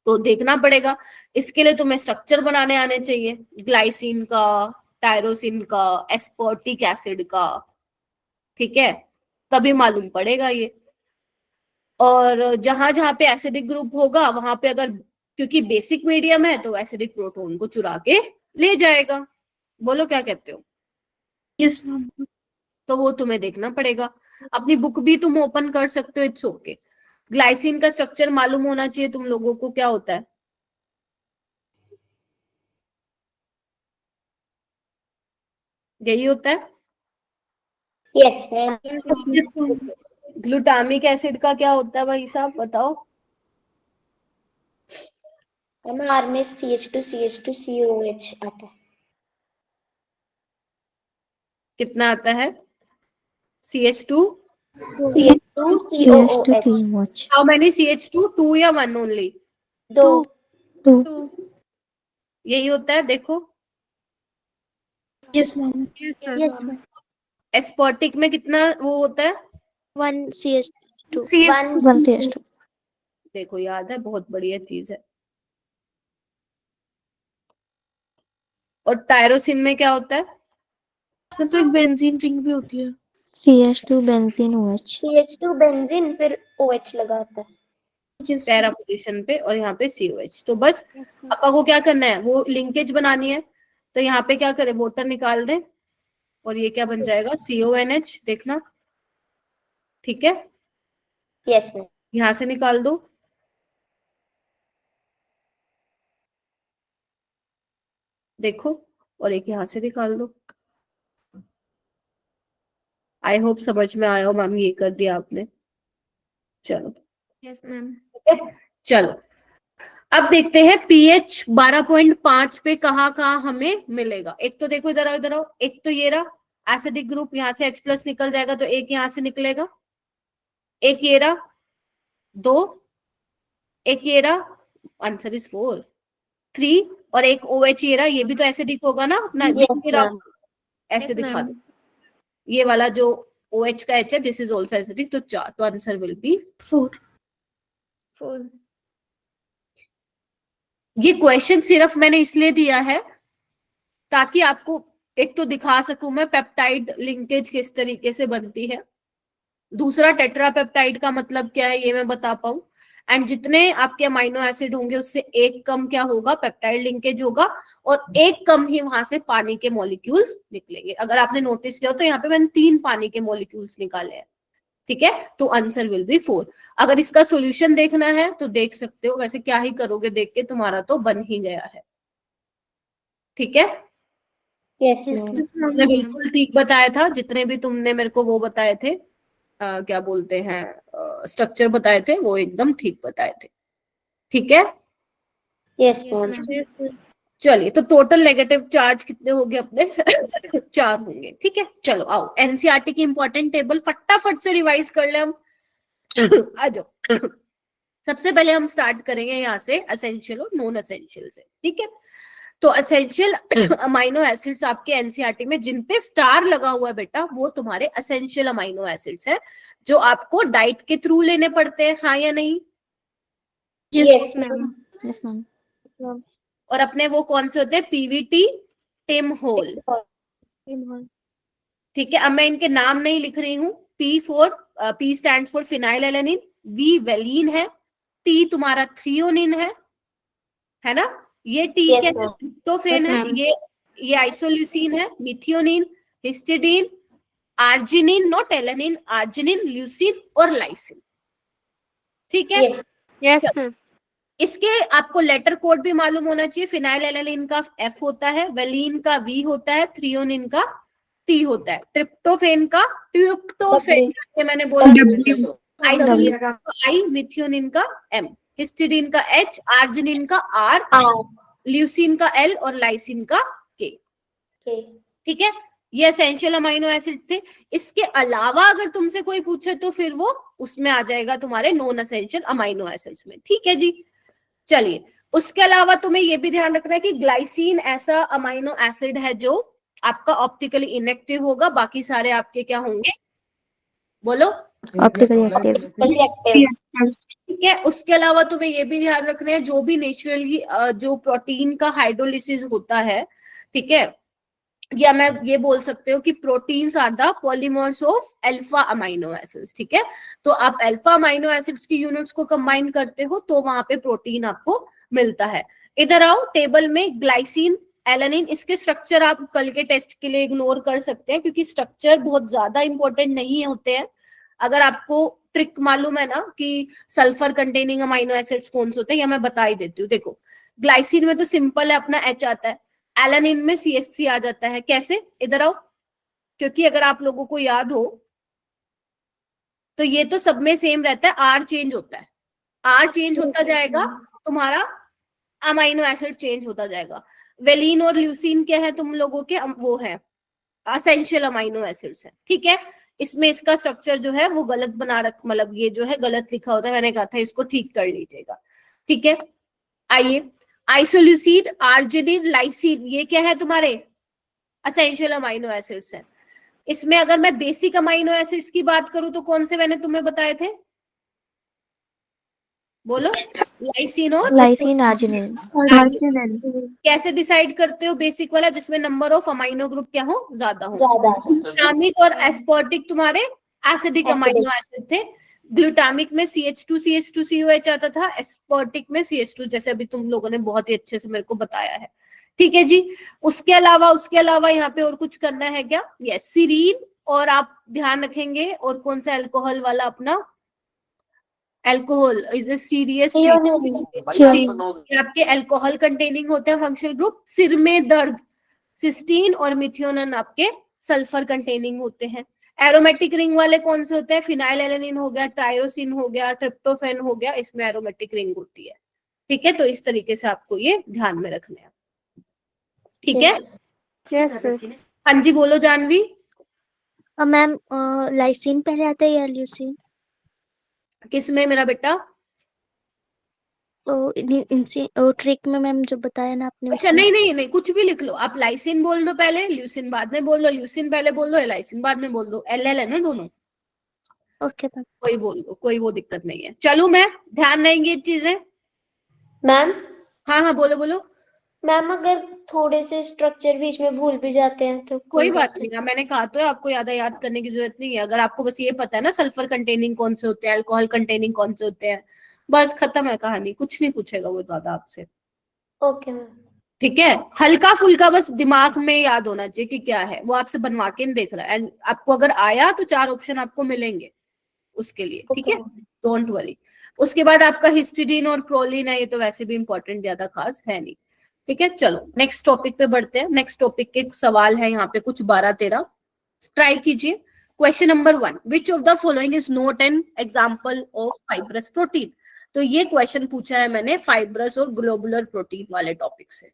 तो देखना पड़ेगा, इसके लिए तुम्हें स्ट्रक्चर बनाने आने चाहिए, ग्लाइसिन का, टायरोसिन का, एस्पार्टिक एसिड का, ठीक है, तभी मालूम पड़ेगा ये। और जहां जहां पे एसिडिक ग्रुप होगा वहां पे अगर, क्योंकि बेसिक मीडियम है तो एसिडिक प्रोटोन को चुरा के ले जाएगा। बोलो क्या कहते हो। Yes ma'am. तो वो तुम्हें देखना पड़ेगा। अपनी बुक भी तुम ओपन कर सकते हो, इट्स ओके। ग्लाइसिन का स्ट्रक्चर मालूम होना चाहिए तुम लोगों को, क्या होता है, यही होता है। Yes ma'am. Yes ma'am. Glutamic acid का क्या होता है भाई साहब, बताओ। आर में CH2CH2COH आता है। कितना आता है, CH2, CH2COOH। How many CH2, 2 या 1 ओनली, 2। 2, यही होता है। देखो यस मैम। एस्पार्टिक में कितना वो होता है, 1 CH2. 1 CH2। देखो याद है, बहुत बढ़िया चीज है। और टायरोसिन में क्या होता है, इसमें तो एक बेंजीन रिंग भी होती है। CH2 benzene OH. CH2 benzene फिर OH लगाता है। यस पैरा पोजीशन पे, और यहाँ पे COH। तो बस अपा को क्या करना है, वो लिंकेज बनानी है। तो यहाँ पे क्या करे, वाटर निकाल दे और ये क्या बन जाएगा, CONH। देखना, ठीक है। Yes ma'am. यहाँ से निकाल दो, देखो, और एक यहाँ से निकाल दो। आई होप समझ में आया हो मैम, ये कर दिया आपने। चलो यस मैम। ठीक है, चलो अब देखते हैं pH 12.5 पे कहाँ कहाँ हमें मिलेगा। एक तो देखो इधर आओ, इधर आओ। एक तो ये रहा एसिडिक ग्रुप, यहाँ से H+ निकल जाएगा तो एक यहाँ से निकलेगा, एक ये रहा, 2, एक ये रहा, आंसर इज 4, 3, और एक OH ये रहा, ये भी तो एसिडिक होगा ना अपना, ऐसे दिखा दो। ये वाला जो OH का H है, दिस इज ऑल्सो एसिडिक, तो 4, तो आंसर विल बी 4। ये क्वेश्चन सिर्फ मैंने इसलिए दिया है ताकि आपको एक तो दिखा सकूं मैं पेप्टाइड लिंकेज किस तरीके से बनती है, दूसरा टेट्रापेप्टाइड का मतलब क्या है ये मैं बता पाऊं। एंड जितने आपके अमाइनो एसिड होंगे उससे एक कम क्या होगा, पेप्टाइड लिंकेज होगा, और एक कम ही वहां से पानी के मॉलिक्यूल्स निकलेंगे। अगर आपने नोटिस किया तो यहाँ पे मैंने 3 पानी के मॉलिक्यूल्स निकाले हैं, ठीक है, तो आंसर विल बी 4। अगर इसका सॉल्यूशन देखना है तो देख सकते हो, वैसे क्या ही करोगे देख के, तुम्हारा तो बन ही गया है, ठीक है। Yes ma'am. तुमने बिल्कुल ठीक बताया था, जितने भी तुमने मेरे को वो बताए थे, क्या बोलते हैं, स्ट्रक्चर बताए थे, वो एकदम ठीक बताए थे, ठीक है। Yes ma'am. चलिए, तो टोटल नेगेटिव चार्ज कितने होंगे अपने 4 होंगे, ठीक है। चलो आओ, एनसीईआरटी की इंपॉर्टेंट टेबल फटाफट से रिवाइज कर ले हम। आ जाओ। सबसे पहले हम स्टार्ट करेंगे यहाँ से एसेंशियल और नॉन एसेंशियल से, ठीक है। तो एसेंशियल अमाइनो एसिड्स आपके एनसीईआरटी में जिन पे स्टार लगा हुआ है बेटा, वो तुम्हारे एसेंशियल अमाइनो एसिड्स हैं, जो आपको डाइट के थ्रू लेने पड़ते हैं, हाँ या नहीं। Yes ma'am. Yes, ma'am. और अपने वो कौन से होते हैं, पीवीटी, टिम होल, ठीक है। अब मैं इनके नाम नहीं लिख रही हूँ। P stand for phenylalanine, V valine है, टी तुम्हारा थ्रियोनिन है ना, ये टी Yes, क्या है, ma'am. ट्रिप्टोफेन है, Yes, ये आइसोल्यूसिन है, methionine, histidine, arginine, not alanine, arginine, leucine और लाइसिन, ठीक है। Yes. Yes ma'am. इसके आपको लेटर कोड भी मालूम होना चाहिए। फिनाइल एलेनिन का एफ होता है, वेलिन का वी होता है, थ्रियोनिन का टी होता है, ट्रिप्टोफेन का ट्यूक्टोफेन, ये मैंने बोला, आइसोल्यूसिन का आई, मिथियोनिन का एम, हिस्टिडीन का एच, आर्जिनिन का आर, ल्यूसिन का एल और लाइसिन का के, Okay. ठीक है। ये एसेंशियल अमाइनो एसिड थे। इसके अलावा अगर तुमसे कोई पूछे तो फिर वो उसमें आ जाएगा तुम्हारे नॉन एसेंशियल अमाइनो एसिड्स में, ठीक है जी। चलिए, उसके अलावा तुम्हें ये भी ध्यान रखना है कि ग्लाइसिन ऐसा अमाइनो एसिड है जो आपका ऑप्टिकली इनएक्टिव होगा, बाकी सारे आपके क्या होंगे, बोलो, Optically active. Collective. ठीक है। उसके अलावा तुम्हें ये भी ध्यान रखना है, जो भी नेचुरली जो प्रोटीन का हाइड्रोलिसिस होता है, ठीक है, या मैं ये बोल सकते हो कि proteins are the polymers of alpha amino acids, ठीक है। तो आप अल्फा अमाइनो एसिड्स की यूनिट्स को कंबाइन करते हो तो वहां पे प्रोटीन आपको मिलता है। इधर आओ, टेबल में ग्लाइसिन, एलेनिन, इसके स्ट्रक्चर आप कल के टेस्ट के लिए इग्नोर कर सकते हैं, क्योंकि स्ट्रक्चर बहुत ज्यादा इंपॉर्टेंट नहीं होते हैं। अगर आपको ट्रिक मालूम है ना कि सल्फर कंटेनिंग अमाइनो एसिड्स कौन से होते हैं, या मैं बता ही देती हूँ। देखो, ग्लाइसिन में तो सिंपल है, अपना एच आता है, एलेनिन में CH3 आ जाता है। कैसे, इधर आओ, क्योंकि अगर आप लोगों को याद हो तो ये तो सब में सेम रहता है, आर चेंज होता है, आर चेंज होता जाएगा, तुम्हारा अमाइनो एसिड चेंज होता जाएगा। वेलिन और ल्यूसिन क्या है तुम लोगों के, वो है एसेंशियल अमाइनो एसिड्स है, ठीक है। इसमें इसका स्ट्रक्चर जो है वो गलत बना रख, मतलब ये जो है गलत लिखा होता है, मैंने कहा था इसको ठीक कर लीजिएगा, ठीक है। आइए, आइसोल्यूसिन, आर्जिनिन, लाइसिन, ये क्या है तुम्हारे एसेंशियल अमाइनो एसिड्स है। इसमें अगर मैं बेसिक अमाइनो एसिड्स की बात करूं तो कौन से मैंने तुम्हें बताए थे, बोलो, लाइसिन और Lysine, arginine. कैसे डिसाइड करते हो, बेसिक वाला जिसमें नंबर ऑफ अमाइनो ग्रुप क्या हो, ज्यादा हो। ज्यादा। ग्लूटामिक और एस्पर्टिक तुम्हारे एसिडिक अमाइनो एसिड थे। ग्लूटामिक में CH2CH2COH आता था, एस्पर्टिक में CH2, जैसे अभी तुम लोगों ने बहुत ही अच्छे से मेरे को बताया है, ठीक है जी। उसके अलावा यहाँ पे और कुछ करना है क्या, यस, सीरीन, और आप ध्यान रखेंगे, और कौन सा अल्कोहल वाला अपना, अल्कोहल इज ए सीरियस, आपके अल्कोहल कंटेनिंग होते हैं फंक्शनल ग्रुप। सिर में दर्द, सिस्टीन और मिथियोनिन आपके सल्फर कंटेनिंग होते हैं। एरोमेटिक रिंग वाले कौन से होते हैं, फिनाइल एलेनिन हो गया, टायरोसिन हो गया, ट्रिप्टोफेन हो गया, इसमें एरोमेटिक रिंग होती है, ठीक है। तो इस तरीके से आपको ये ध्यान में रखना है, ठीक है। हाँ जी, बोलो जानवी। मैम, लाइसिन पहले आता है या ल्यूसिन? किसमें मेरा बेटा, ट्रिक में मैम जो बताया ना आपने, अच्छा नहीं, कुछ भी लिख लो आप, लाइसिन बोल दो पहले, ल्यूसिन बाद में बोल दो, ल्यूसिन पहले बोल दो, लाइसिन बाद में बोल दो, एल है ना दोनों, ओके मैम। कोई बोल दो, कोई वो दिक्कत नहीं है। चलो, मैं ध्यान रहेंगी ये चीजें। मैम, हाँ बोलो। मैम अगर थोड़े से स्ट्रक्चर बीच में भूल भी जाते हैं तो कोई बात नहीं ना, मैंने कहा तो है, आपको ज्यादा याद करने की जरूरत नहीं है। अगर आपको बस ये पता है ना सल्फर कंटेनिंग कौन से होते हैं, अल्कोहल कंटेनिंग कौन से होते हैं, बस खत्म है कहानी, कुछ नहीं पूछेगा वो ज्यादा आपसे। Okay ma'am. ठीक है, हल्का फुल्का बस दिमाग में याद होना चाहिए कि क्या है, वो आपसे बनवा के नहीं देख रहा है। एंड आपको अगर आया तो 4 ऑप्शन आपको मिलेंगे उसके लिए, ठीक है, डोंट वरी। उसके बाद आपका हिस्टीडीन और प्रोलिन है, ये तो वैसे भी इंपॉर्टेंट ज्यादा खास है नहीं। ठीक है, चलो नेक्स्ट टॉपिक पे बढ़ते हैं। नेक्स्ट टॉपिक के सवाल है यहाँ पे कुछ 12-13, ट्राई कीजिए। Question number 1, which of the following is not an example of fibrous protein. तो ये क्वेश्चन पूछा है मैंने फाइब्रस और ग्लोबुलर प्रोटीन वाले टॉपिक से।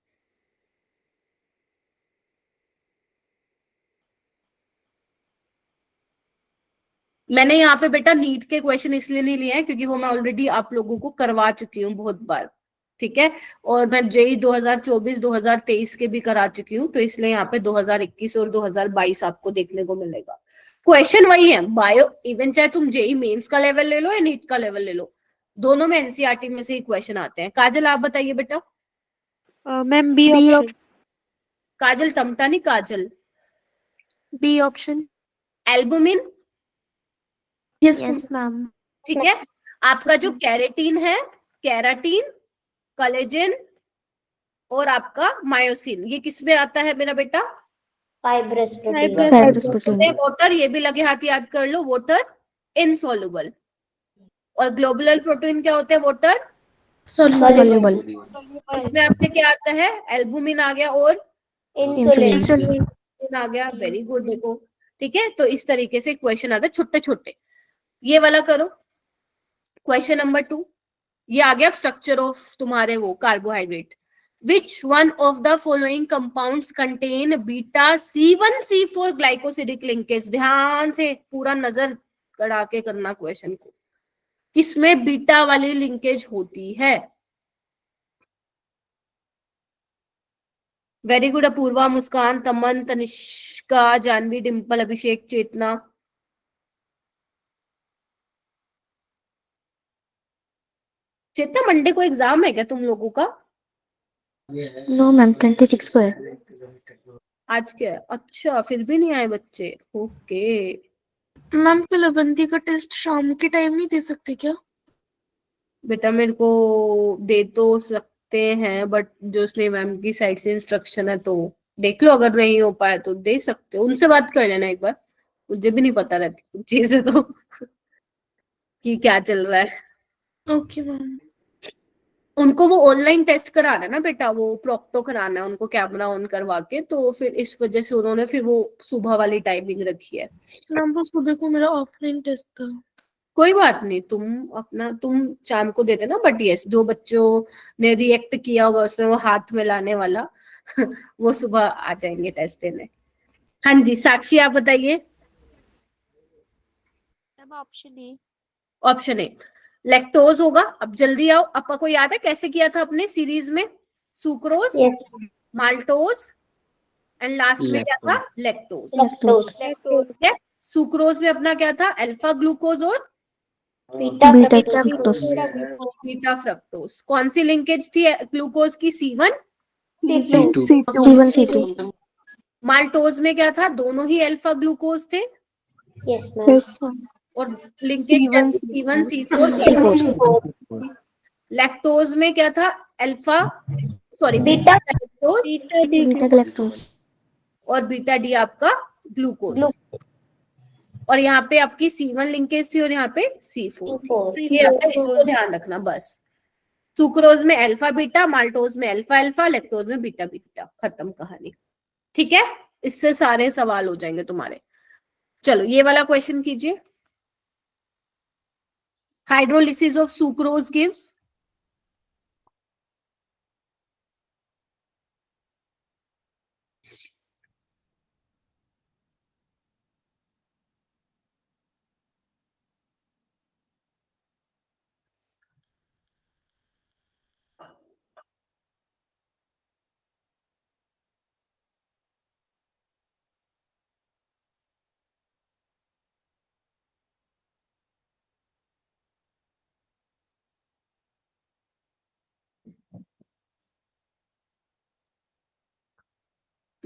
मैंने यहाँ पे बेटा नीट के क्वेश्चन इसलिए नहीं लिए हैं क्योंकि वो मैं ऑलरेडी आप लोगों को करवा चुकी हूँ बहुत बार, ठीक है। और मैं जेई 2024 2023 के भी करा चुकी हूँ, तो इसलिए यहाँ पे 2021 और 2022 आपको देखने को मिलेगा। क्वेश्चन वही है बायो, इवन चाहे तुम जेई मेंस का लेवल ले लो या नीट का लेवल ले लो, दोनों में एनसीईआरटी में से ही क्वेश्चन आते हैं। काजल आप बताइए बेटा। Ma'am B option. Kajal Tamta नहीं, Kajal. B option. Albumin. Yes ma'am. ठीक है, आपका जो कैरेटीन है, कैराटीन, कोलेजन और आपका मायोसिन, ये किसमें आता है मेरा बेटा? Fibrous fibrous protein. वाटर, ये भी लगे हाथ याद कर लो, वाटर इनसॉल्युबल। और ग्लोबुलर प्रोटीन क्या होते हैं? Water soluble. इसमें आपने क्या आता है? एल्बुमिन आ गया और इंसुलिन। आ गया, वेरी गुड। देखो ठीक है, तो इस तरीके से क्वेश्चन आता है छोटे छोटे। ये वाला करो, क्वेश्चन नंबर 2। ये आ गया स्ट्रक्चर ऑफ तुम्हारे वो carbohydrate. Which one of the following compounds contain beta C1C4 glycosidic linkage. ध्यान से पूरा नजर गड़ा के करना क्वेश्चन को, किसमें बीटा वाली लिंकेज होती है? वेरी गुड अपूर्वा, मुस्कान, तमन, तनिष्का, जानवी, डिंपल, अभिषेक, चेतना। चेतना मंडे को एग्जाम है क्या तुम लोगों का? नो मैम 26 को है। आज क्या है? अच्छा, फिर भी नहीं आए बच्चे, ओके। मैम कल अवंती का टेस्ट शाम के टाइम नहीं दे सकते क्या? बेटा मेरे को दे तो सकते हैं, बट जो उसने मैम की साइड से इंस्ट्रक्शन है, तो देख लो, अगर नहीं हो पाया तो दे सकते हो। उनसे बात कर लेना एक बार, मुझे भी नहीं पता रहती कुछ चीजें तो कि क्या चल रहा है। Okay ma'am. उनको वो ऑनलाइन टेस्ट कराना है ना बेटा, वो प्रोक्टो कराना है उनको कैमरा ऑन करवा के, तो फिर इस वजह से उन्होंने फिर वो सुबह वाली टाइमिंग रखी है। मैम वो सुबह को मेरा ऑफलाइन टेस्ट था। कोई बात नहीं, तुम शाम को देते ना, बट यस, जो बच्चों ने रिएक्ट किया होगा उसमें वो हाथ मिलाने वाला वो सुबह आ जाएंगे टेस्ट देने। हाँ जी, साक्षी आप बताइए। Option A. Option A lactose होगा। अब जल्दी आओ, आपका को याद है कैसे किया था अपने सीरीज में? Sucrose, yes. Maltose and last में क्या था? लैक्टोज। लैक्टोज। ठीक है, सुक्रोज में अपना क्या था? अल्फा ग्लूकोज और beta beta fructose. Beta fructose. कौन सी लिंकेज थी ग्लूकोज की? C1। C1C2। माल्टोज में क्या था? दोनों ही अल्फा ग्लूकोज थे। Yes ma'am. और लिंकेज क्या थी? C1C4। लैक्टोज में क्या था? Alpha, sorry, beta lactose beta galactose. और बीटा डी आपका ग्लूकोज। और यहाँ पे आपकी C1 लिंकेज थी और यहाँ पे C4। ये आपका इसको ध्यान रखना बस। सुक्रोज में अल्फा बीटा, माल्टोज में अल्फा अल्फा, लैक्टोज में बीटा बीटा, खत्म कहानी। ठीक है, इससे सारे सवाल हो जाएंगे तुम्हारे। चलो ये वाला क्वेश्चन कीजिए। Hydrolysis of sucrose gives.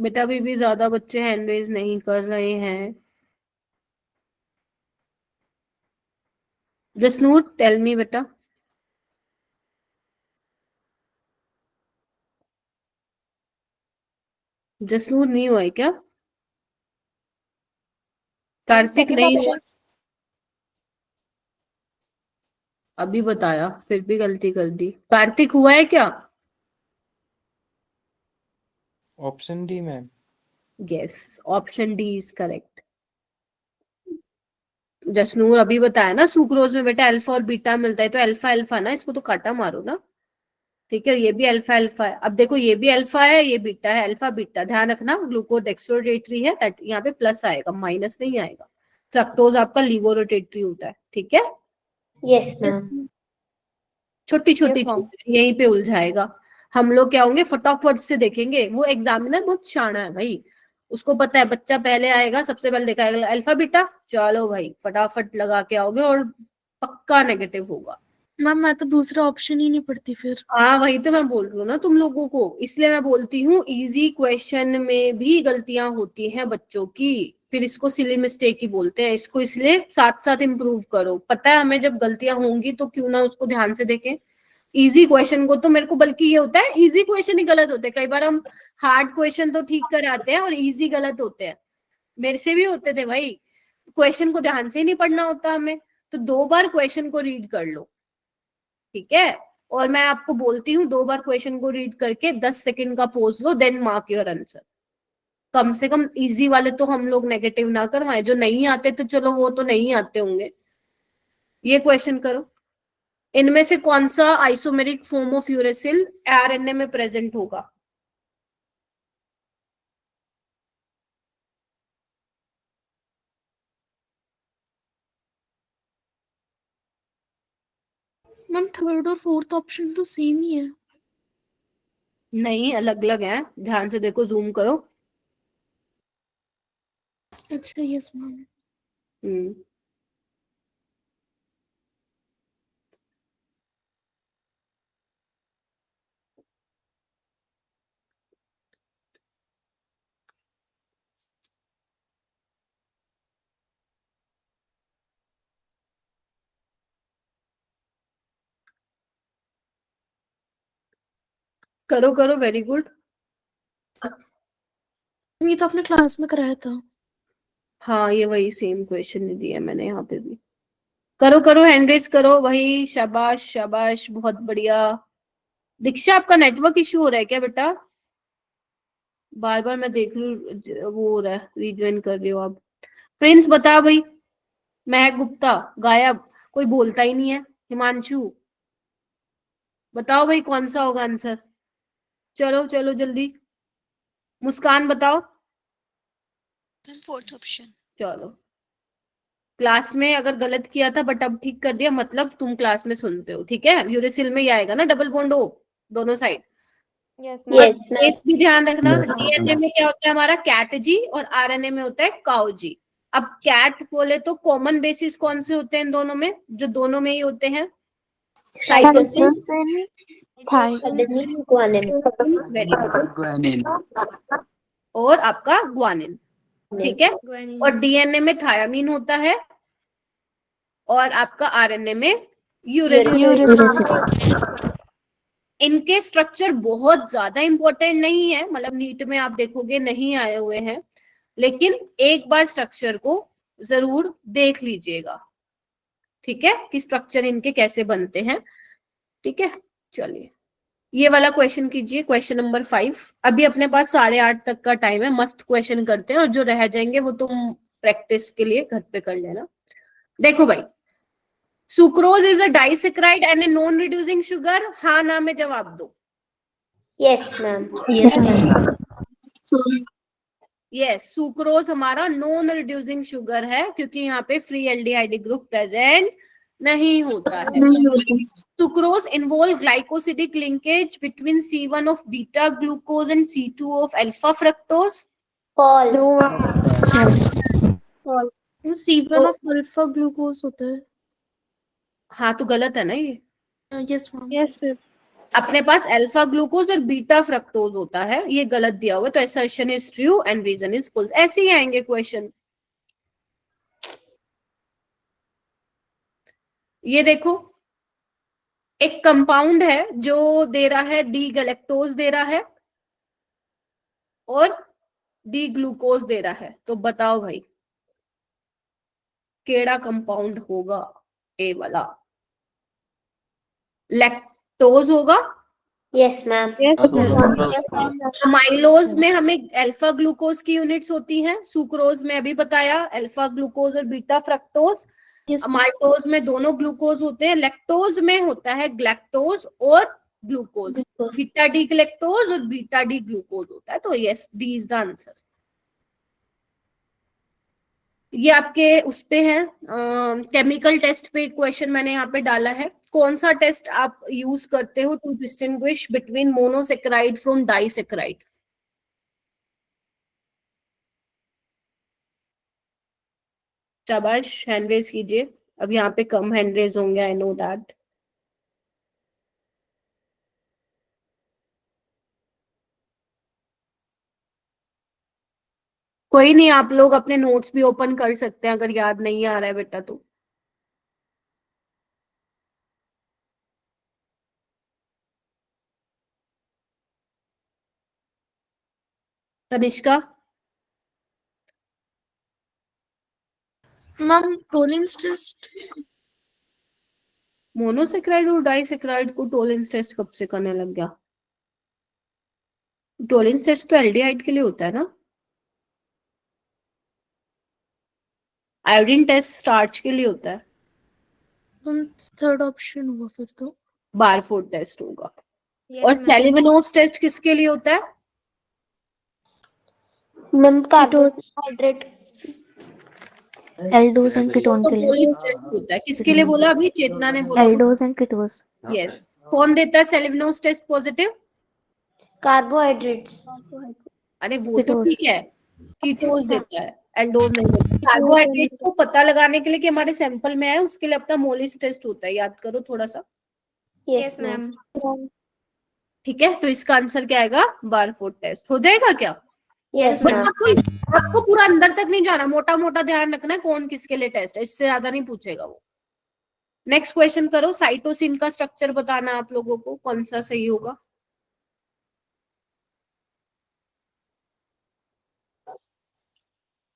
बेटा अभी भी ज्यादा बच्चे हैंड रेज नहीं कर रहे हैं। जसनूर टेल मी बेटा। जसनूर नहीं हुआ है क्या? कार्तिक second नहीं option. हुआ? अभी बताया फिर भी गलती कर दी। कार्तिक हुआ है क्या? Option D, ma'am. Yes, option D is correct. Jasnoor अभी बताया ना, सुक्रोज में बेटा अल्फा और बीटा मिलता है, तो अल्फा अल्फा ना, इसको तो काटा मारो ना। ठीक है, ये भी अल्फा अल्फा है। अब देखो ये भी अल्फा है, ये बीटा है, अल्फा बीटा ध्यान रखना। ग्लूकोज एक्सोरोटेटरी है, दैट यहाँ पे प्लस आएगा, माइनस नहीं आएगा। फ्रक्टोज आपका लीवोरोटेटरी होता है। ठीक है, Yes, ma'am. छोटी छोटी Yes, ma'am. चीज यहीं पे उलझाएगा। हम लोग क्या होंगे, फटाफट से देखेंगे। वो एग्जामिनर बहुत शाना है भाई, उसको पता है बच्चा पहले आएगा, सबसे पहले दिखाएगा अल्फा बीटा, चलो भाई फटाफट लगा के आओगे और पक्का नेगेटिव होगा। मैम मैं तो दूसरा ऑप्शन ही नहीं पढ़ती फिर। हाँ वही तो मैं बोल रही हूँ ना तुम लोगों को, इसलिए मैं बोलती हूँ इजी क्वेश्चन में भी गलतियां होती हैं बच्चों की, फिर इसको सिली मिस्टेक ही बोलते हैं। इसको इसलिए साथ साथ इम्प्रूव करो। पता है हमें जब गलतियां होंगी तो क्यों ना उसको ध्यान से देखें। इजी क्वेश्चन को तो मेरे को बल्कि ये होता है इजी क्वेश्चन ही गलत होते हैं। कई बार हम हार्ड क्वेश्चन तो ठीक कराते हैं और इजी गलत होते हैं। मेरे से भी होते थे भाई, क्वेश्चन को ध्यान से ही नहीं पढ़ना होता हमें, तो 2 बार क्वेश्चन को रीड कर लो। ठीक है, और मैं आपको बोलती हूँ 2 बार क्वेश्चन को रीड करके 10 सेकंड का पोज लो, देन मार्क योर आंसर। कम से कम इजी वाले तो हम लोग नेगेटिव ना करवाएं। जो नहीं आते तो चलो वो तो नहीं आते होंगे। ये क्वेश्चन करो, इनमें से कौन सा isomeric form of uracil RNA में प्रेजेंट होगा? मैम थर्ड और फोर्थ ऑप्शन तो सेम ही है। नहीं, अलग अलग है, ध्यान से देखो, जूम करो। अच्छा यस मैम। हम्म, करो करो, वेरी गुड। ये तो आपने क्लास में कराया था। हाँ ये वही सेम क्वेश्चन ही दिया मैंने यहाँ पे भी। करो करो, हैंड रेज करो, वही शाबाश शाबाश, बहुत बढ़िया। दीक्षा आपका नेटवर्क इशू हो रहा है क्या बेटा? बार बार मैं देख रही हूँ वो हो रहा है, रिज्वाइन कर रही हो आप। प्रिंस बता भाई। महक गुप्ता गायब, कोई बोलता ही नहीं है। हिमांशु बताओ भाई कौन सा होगा आंसर? चलो चलो जल्दी। मुस्कान बताओ। Fourth option. चलो, क्लास में अगर गलत किया था बट अब ठीक कर दिया, मतलब तुम क्लास में सुनते हो। ठीक है, यूरेसिल में ही आएगा ना डबल बॉन्ड ओ दोनों साइड। Yes, और ma'am. इस भी ध्यान रखना, Yes, डीएनए में क्या होता है हमारा, कैट जी, और आरएनए में होता है काउ जी। अब कैट बोले तो कॉमन बेसिस कौन से होते हैं इन दोनों में, जो दोनों में ही होते हैं? Cytosine, Adenine, guanine. Very good, guanine. और आपका ग्वानिन। ठीक है, और डीएनए में थायामीन होता है, और आपका आरएनए में यूरेसिल। इनके स्ट्रक्चर बहुत ज्यादा इंपॉर्टेंट नहीं है, मतलब नीट में आप देखोगे नहीं आए हुए हैं, लेकिन एक बार स्ट्रक्चर को जरूर देख लीजिएगा। ठीक है, कि स्ट्रक्चर इनके कैसे बनते हैं। ठीक है, चलिए ये वाला क्वेश्चन कीजिए, क्वेश्चन नंबर 5। अभी अपने पास 8:30 तक का टाइम है, मस्त क्वेश्चन करते हैं, और जो रह जाएंगे वो तुम प्रैक्टिस के लिए घर पे कर लेना। देखो भाई, sucrose is a disaccharide and a non reducing sugar, हाँ ना में जवाब दो। Yes, ma'am. यस, सुक्रोज हमारा नॉन रिड्यूसिंग शुगर है, क्योंकि यहाँ पे फ्री एल्डिहाइड ग्रुप प्रेजेंट नहीं होता है। Sucrose involve glycosidic linkage between C1 of beta glucose and C2 of alpha fructose. False. C1 of alpha glucose होता है। हाँ तो गलत है ना ये? Yes ma'am. Yes ma'am. अपने पास अल्फा ग्लूकोज और बीटा फ्रक्टोज होता है, ये गलत दिया हुआ है, तो assertion is true and reason is false. ऐसे ही आएंगे क्वेश्चन। ये देखो, एक कंपाउंड है जो दे रहा है डी गैलेक्टोज दे रहा है और डी ग्लूकोज दे रहा है, तो बताओ भाई केड़ा कंपाउंड होगा? ए वाला लैक्टोज होगा। Yes ma'am. माइलोज में हमें अल्फा ग्लूकोज की यूनिट्स होती हैं, सुक्रोज में अभी बताया अल्फा ग्लूकोज और बीटा फ्रक्टोज। माल्टोज में दोनों ग्लूकोज होते हैं, लैक्टोज में होता है ग्लैक्टोज और ग्लूकोज, बीटा डी ग्लैक्टोज और बीटा डी ग्लूकोज होता है। तो yes, D is the answer. ये आपके उस पे है केमिकल टेस्ट पे क्वेश्चन मैंने यहाँ पे डाला है। कौन सा टेस्ट आप यूज करते हो to distinguish between monosaccharide from disaccharide? शाबाश, हैंड रेज कीजिए। अब यहाँ पे कम हैंड रेज होंगे, आई नो दैट। कोई नहीं, आप लोग अपने नोट्स भी ओपन कर सकते हैं अगर याद नहीं आ रहा है बेटा तो। Tanishka? Ma'am Tollens test. Monosaccharide और डाइसेक्राइड को टोलेंस टेस्ट कब से करने लग गया? टोलेंस टेस्ट तो एल्डिहाइड के लिए होता है ना। आयोडीन टेस्ट स्टार्च के लिए होता है। थर्ड ऑप्शन हुआ फिर तो। बारफोर्ड टेस्ट होगा। और सेलिवेनोस टेस्ट किसके लिए होता है? Ma'am carbohydrate aldose and ketone के लिए। टोलिस टेस्ट होता है। किसके लिए बोला अभी? चेतना ने बोला। Aldose and ketose. यस। कौन देता है सेलिवेनोस टेस्ट पॉजिटिव? कार्बोहाइड्रेट्स। अरे वो तो कीटोस। ठीक है, कीटोस देता है, एल्डोज नहीं देता। कार्बोहाइड्रेट को पता लगाने के लिए कि हमारे सैंपल में आए, उसके लिए अपना मोलिस टेस्ट होता है, याद करो थोड़ा सा। Yes ma'am. ठीक है, तो इसका आंसर क्या आएगा? Barfoed test. हो जाएगा क्या? यस बस मैम। आपको पूरा अंदर तक नहीं जाना, मोटा मोटा ध्यान रखना है कौन किसके लिए टेस्ट है, इससे ज्यादा नहीं पूछेगा वो। नेक्स्ट क्वेश्चन करो। साइटोसिन का स्ट्रक्चर बताना आप लोगों को, कौन सा सही होगा?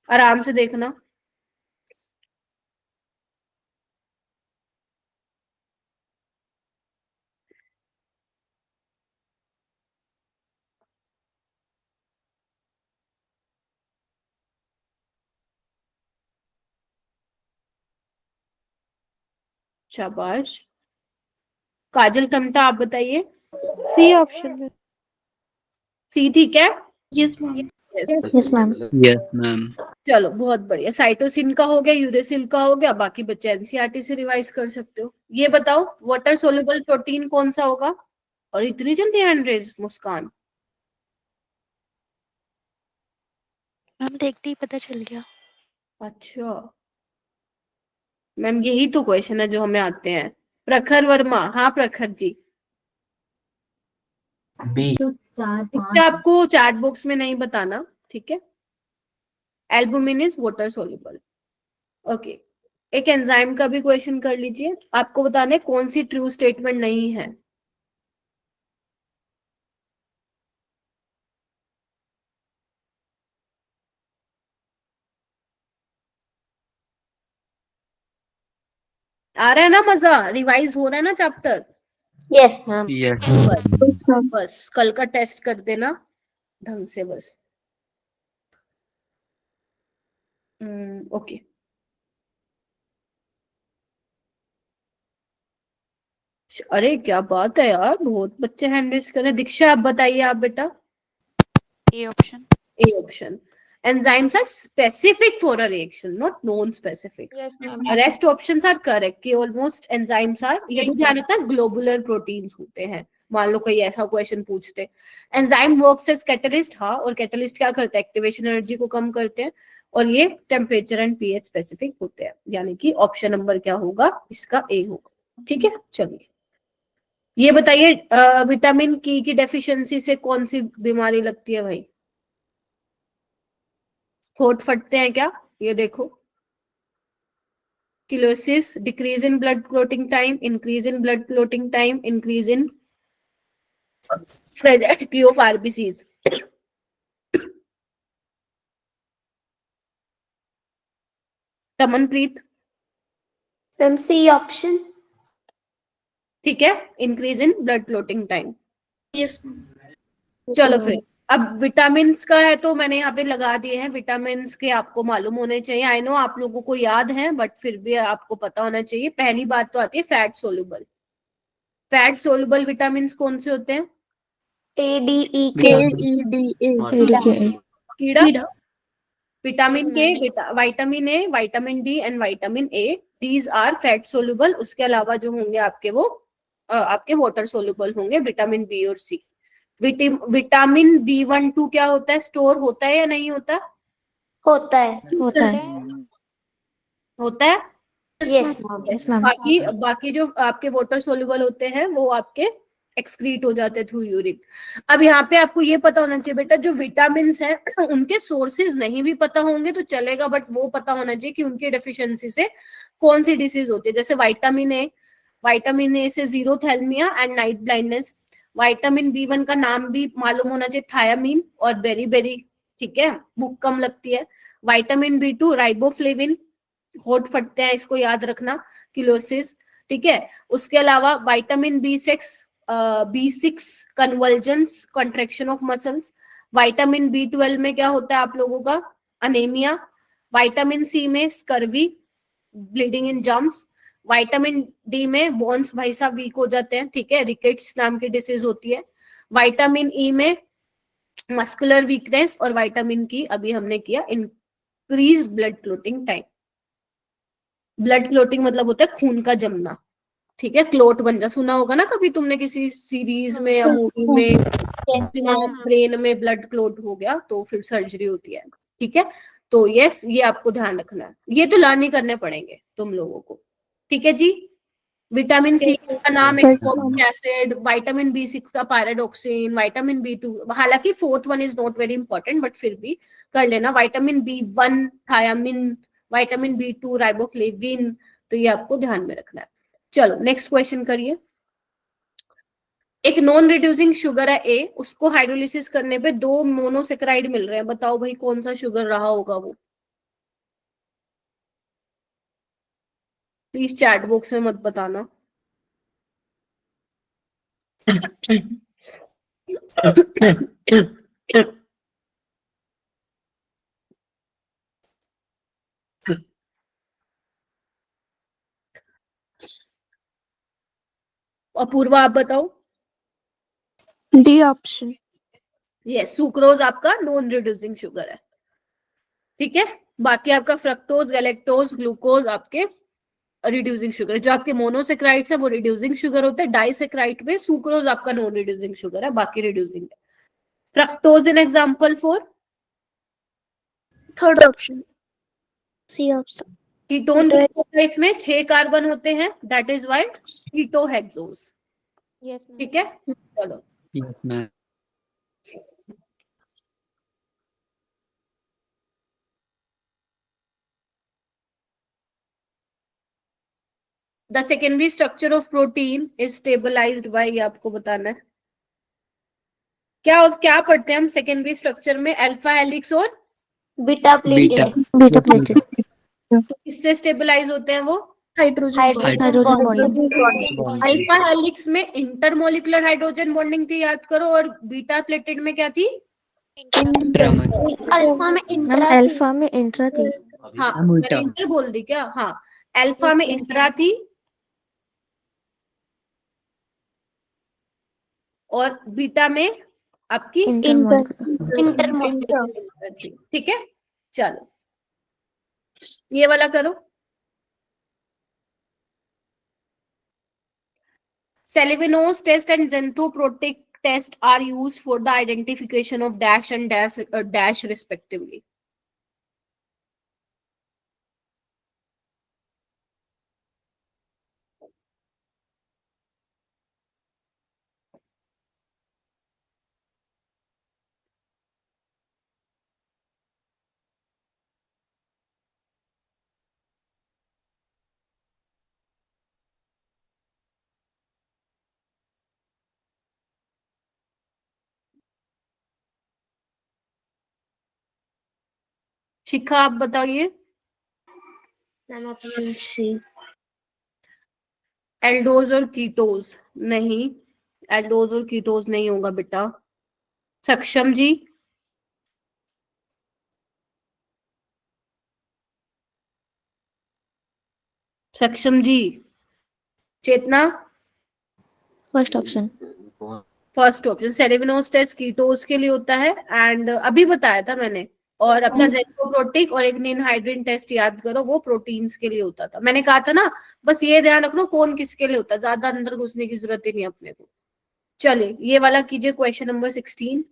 आराम से देखना। शाबाश। काजल टमटा, आप बताइए। सी ऑप्शन में। सी ठीक है। Yes ma'am. Yes, yes ma'am. Yes ma'am. चलो बहुत बढ़िया। साइटोसिन का हो गया, यूरेसिल का हो गया, बाकी बच्चे एनसीईआरटी से रिवाइज कर सकते हो। ये बताओ वाटर सोल्यूबल प्रोटीन कौन सा होगा? और इतनी जल्दी हैंड रेज मुस्कान? मैम देखते ही पता चल गया। अच्छा मैम, यही तो क्वेश्चन है जो हमें आते हैं। प्रखर वर्मा। हाँ प्रखर जी। बी। अच्छा, आपको चैट बॉक्स में नहीं बताना, ठीक है। Albumin is water soluble. Okay, एक एंजाइम का भी क्वेश्चन कर लीजिए। आपको बताना है कौन सी ट्रू स्टेटमेंट नहीं है। आ रहा है ना मजा? रिवाइज हो रहा है ना चैप्टर? Yes ma'am. यस। बस कल का टेस्ट कर देना ढंग से बस। ओके। अरे क्या बात है यार, बहुत बच्चे हैंड रेज कर रहे हैं। दीक्षा आप बताइए, आप बेटा। A option. A option. Enzymes are specific for a reaction, not non-specific. Yes ma'am. Rest options are correct कि almost enzymes are, ये भी ध्यान रखना, ग्लोबुलर प्रोटीन्स होते हैं। मान लो कोई ऐसा क्वेश्चन पूछते, एंजाइम वर्क्स एज कैटलिस्ट। हाँ, और कैटलिस्ट क्या करते हैं? एक्टिवेशन एनर्जी को कम करते हैं। और ये टेम्परेचर एंड पीएच स्पेसिफिक होते हैं, यानी कि ऑप्शन नंबर क्या होगा? इसका ए होगा। ठीक है, चलिए। ये बताइए विटामिन की डेफिशिएंसी से कौन सी बीमारी लगती है भाई? होठ फटते हैं क्या? ये देखो, किलोसिस, decrease in blood clotting time, increase in blood clotting time, increase in fragmentation of RBCs. Tamanpreet, ma'am C option. ठीक है, increase in blood clotting time. Yes चलो फिर, अब विटामिन का है तो मैंने यहाँ पे लगा दिए हैं। विटामिन के आपको मालूम होने चाहिए। आई नो आप लोगों को याद है, बट फिर भी आपको पता होना चाहिए। पहली बात तो आती है fat soluble. Fat soluble vitamin कौन से होते हैं? ए डी ई के। कीड़ा, vitamin K, Yes, vitamin A, vitamin D and vitamin A, these are fat soluble. उसके अलावा जो होंगे आपके वो आपके वाटर सोल्यूबल होंगे, विटामिन बी और सी। विटामिन B12 क्या होता है? स्टोर होता है या नहीं होता? होता है। होता है। होता है। यस Yes, बाकी बाकी जो आपके वाटर सोल्यूबल होते हैं वो आपके एक्सक्रीट हो जाते हैं थ्रू यूरिन। अब यहाँ पे आपको ये पता होना चाहिए बेटा, जो विटामिन हैं उनके सोर्सेज नहीं भी पता होंगे तो चलेगा, बट वो पता होना चाहिए कि उनकी डेफिशिएंसी से कौन सी डिसीज होती है। जैसे विटामिन ए से xerophthalmia and night blindness. Vitamin B1 का नाम भी मालूम होना चाहिए, थायामीन और बेरी, ठीक है, भूख कम लगती है। विटामिन B2 राइबोफ्लेविन, होठ फटते हैं, इसको याद रखना, किलोसिस, ठीक है। उसके अलावा vitamin B6 convergence, contraction of muscles. Vitamin B12 में क्या होता है आप लोगों का? अनेमिया। विटामिन सी में scurvy, bleeding in gums. Vitamin D में बोन्स भाई साहब वीक हो जाते हैं, ठीक है, रिकेट्स नाम की डिसीज होती है। विटामिन ई में मस्कुलर वीकनेस। और विटामिन की अभी हमने किया, increase blood clotting time. Blood clotting मतलब होता है खून का जमना, ठीक है, क्लोट बन जा। सुना होगा ना कभी तुमने किसी सीरीज में या मूवी में, दिमाग ब्रेन में ब्लड क्लोट हो गया तो फिर सर्जरी होती है, ठीक है। तो यस, ये आपको ध्यान रखना है, ये तो लर्न ही करने पड़ेंगे तुम लोगों को, ठीक है जी। विटामिन सी का नाम एक्सकॉर्बिक एसिड, विटामिन B6 का पायराडॉक्सिन, विटामिन B2, हालांकि fourth one is not very important but फिर भी कर लेना। Vitamin B1 thiamine, vitamin B2 riboflavin, तो ये आपको ध्यान में रखना है। चलो नेक्स्ट क्वेश्चन करिए। एक नॉन रिड्यूसिंग शुगर है ए, उसको हाइड्रोलिसिस करने पे 2 मोनोसेक्राइड मिल रहे हैं, बताओ भाई कौन सा शुगर रहा होगा वो? प्लीज चैट बॉक्स में मत बताना। अपूर्वा आप बताओ। D option. यस, सुक्रोज आपका नॉन रिड्यूसिंग शुगर है, ठीक है। बाकी आपका फ्रक्टोज, गैलेक्टोज, ग्लूकोज आपके रिड्यूसिंग शुगर। जो आपके मोनोसेक्राइड्स है वो रिड्यूसिंग शुगर होते हैं। डाइसेक्राइड पे सुक्रोज आपका नॉन रिड्यूसिंग शुगर है, बाकी रिड्यूसिंग है। Fructose in example for third option C option. Ketone group होता है, इसमें 6 कार्बन होते हैं, that is why ketohexose, yes ठीक है। चलो yes ma'am. The secondary structure of protein is stabilized by, ये आपको बताना है। क्या क्या पढ़ते हैं हम सेकेंडरी स्ट्रक्चर में? अल्फा हेलिक्स और beta beta pleated. Beta pleated. तो किससे स्टेबलाइज होते हैं वो? Hydrogen hydrogen hydrogen bonding. Alpha helix में इंटरमोलिकुलर हाइड्रोजन बॉन्डिंग थी, याद करो, और बीटा प्लेटेड में क्या थी? इंट्रामर। अल्फा में मैम इंट्रा थी। अल्फा में इंट्रा थी। हाँ मैम मैंने उल्टा। इंटर बोल दी क्या? हाँ, अल्फा में इंट्रा थी और बीटा में आपकी इंटर इंटर थी, ठीक है। चलो ये वाला करो। Salinose test and xanthoprotic test are used for the identification of dash and dash respectively. शिखा आप बताइए। Ma'am option C. एल्डोज और कीटोज नहीं, एल्डोज और कीटोज नहीं होगा बेटा। Saksham ji. Saksham ji. Chetna. First option. First option सेरेबिनोस्टेस कीटोज के लिए होता है, एंड अभी बताया था मैंने। और अपना जेनोप्रोटिक और एक निनहाइड्रिन टेस्ट याद करो, वो प्रोटीन्स के लिए होता था। मैंने कहा था ना, बस ये ध्यान रखना कौन किसके लिए होता है, ज्यादा अंदर घुसने की जरूरत ही नहीं अपने को। चलिए ये वाला कीजिए, question number 16।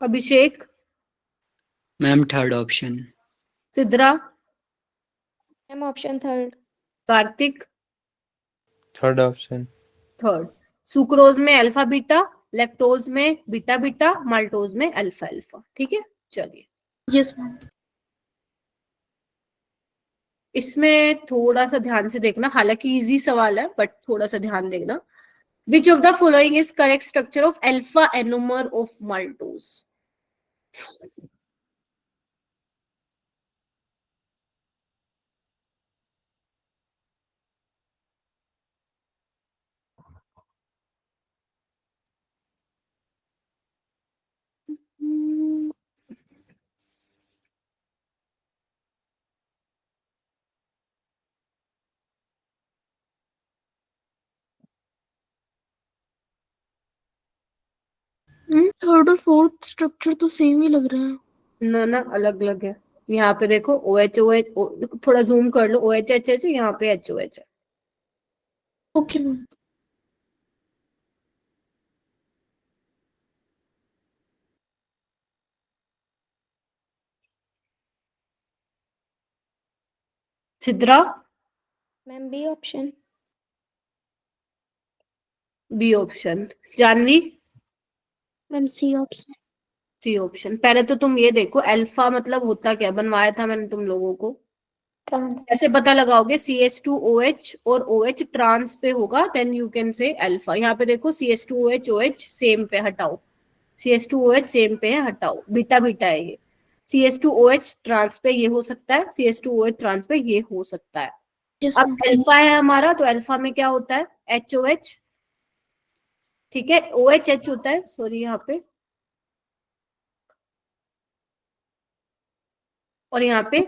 Abhishek. Ma'am third option. Sidra. Ma'am option third. Kartik. Third option. Third. Sucrose में अल्फा बीटा, लैक्टोज में बीटा बीटा, माल्टोज में अल्फा अल्फा। ठीक है, चलिए। Yes ma'am. इसमें थोड़ा सा ध्यान से देखना, हालांकि इजी सवाल है बट थोड़ा सा ध्यान देना। Which of the following is correct structure of alpha anomer of maltose? Third और फोर्थ स्ट्रक्चर तो सेम ही लग रहा है। ना ना, अलग अलग है। यहाँ पे देखो OH, थोड़ा जूम कर लो, OH है, यहाँ पे HOH है। Okay ma'am. Sidra. Ma'am B option. B option. Janvi. Ma'am C option. C option. पहले तो तुम ये देखो अल्फा मतलब होता क्या, बनवाया था मैंने तुम लोगों को। ट्रांस। ऐसे पता लगाओगे CH2OH और OH ट्रांस पे होगा, then you can say alpha. यहाँ पे देखो CH2OH OH सेम पे, हटाओ। CH2OH सेम पे है, हटाओ। बीटा बीटा है ये। CH2OH ट्रांस पे ये हो सकता है, CH2OH ट्रांस पे ये हो सकता है। यस अब मैम। अल्फा है हमारा, तो अल्फा में क्या होता है? HOH। ठीक है, OH होता है, सॉरी यहाँ पे, और यहाँ पे